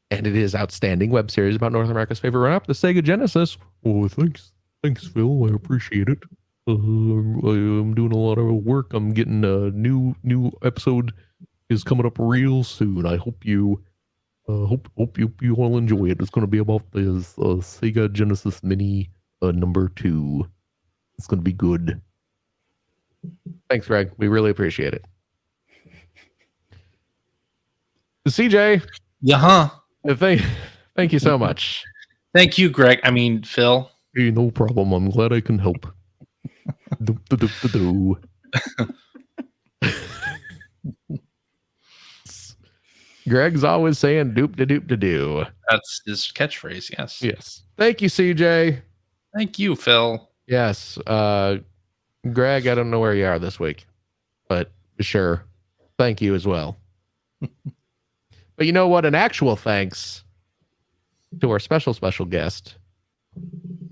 And it is outstanding web series about North America's favorite run-up, the Sega Genesis. Oh, thanks, Phil. I appreciate it. I'm doing a lot of work. I'm getting a new episode is coming up real soon. I hope you hope you all enjoy it. It's going to be about the Sega Genesis Mini number 2. It's going to be good. Thanks, Greg. We really appreciate it. CJ. Yeah. Thank you so much. Thank you, Greg. I mean, Phil. Hey, no problem. I'm glad I can help. Greg's always saying doop da doop da do. That's his catchphrase. Yes. Yes. Thank you, CJ. Thank you, Phil. Yes. Greg, I don't know where you are this week, but sure. Thank you as well. But you know what? An actual thanks to our special guest,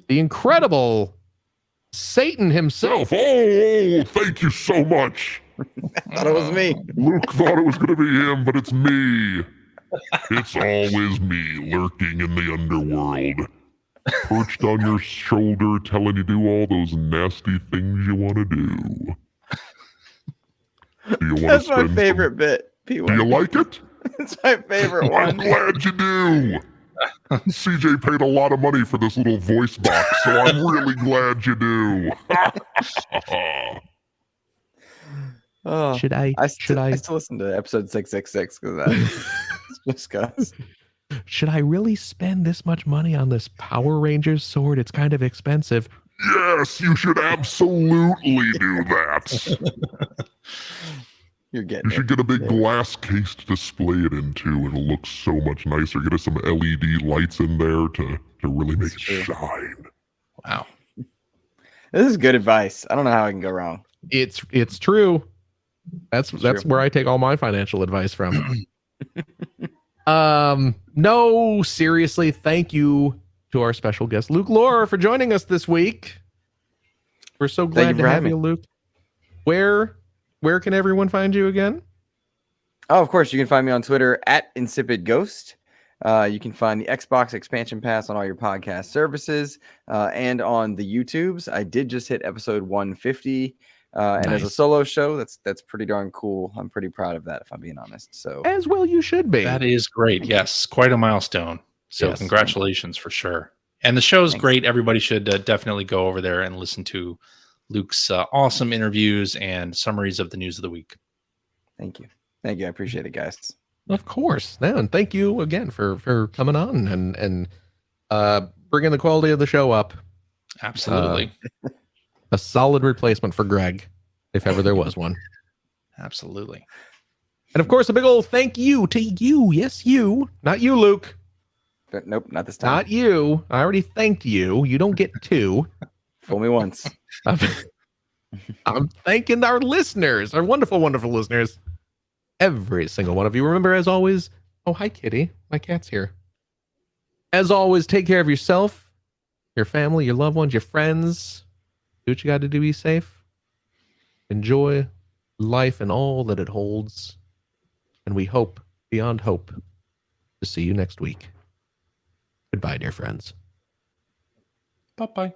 the incredible Satan himself. Oh, thank you so much. I thought it was me. Luke thought it was going to be him, but it's me. It's always me lurking in the underworld, perched on your shoulder, telling you to do all those nasty things you want to do. Do you want That's to my spend favorite bit. Do you like it? It's my favorite Well, I'm one. glad you do. CJ paid a lot of money for this little voice box, so I'm really glad you do. Oh, Should I I still listen to episode 666 because that. Just cause. should I really spend this much money on this Power Rangers sword? It's kind of expensive. Yes, you should absolutely do that. You're getting You should get a big glass case to display it into, and it'll look so much nicer. Get us some LED lights in there to really make it shine. Wow. This is good advice. I don't know how I can go wrong. It's true. That's true. where I take all my financial advice from. No, seriously, thank you to our special guest Luke Laura for joining us this week. We're so Thank glad you to for have having you, me. Luke. Where can everyone find you again? Oh, of course, you can find me on Twitter at Insipid Ghost. You can find the Xbox Expansion Pass on all your podcast services and on the YouTubes. I did just hit episode 150. And as a Nice. solo show, that's pretty darn cool. I'm pretty proud of that, if I'm being honest. So As well you should be. That is great. Yes, quite a milestone. So Yes. congratulations for sure. And the show's Thanks. great. Everybody should definitely go over there and listen to Luke's awesome interviews and summaries of the news of the week. Thank you. I appreciate it, guys. Of course. No, and thank you again for coming on and bringing the quality of the show up. Absolutely. A solid replacement for Greg, if ever there was one. Absolutely. And of course, a big old thank you to you. Yes, you. Not you, Luke. But nope, not this time. Not you. I already thanked you. You don't get two. Fool me once. I'm thanking our listeners, our wonderful, wonderful listeners. Every single one of you. Remember, as always, oh, hi, kitty. My cat's here. As always, take care of yourself, your family, your loved ones, your friends. Do what you got to do. Be safe. Enjoy life and all that it holds. And we hope, beyond hope, to see you next week. Goodbye, dear friends. Bye-bye.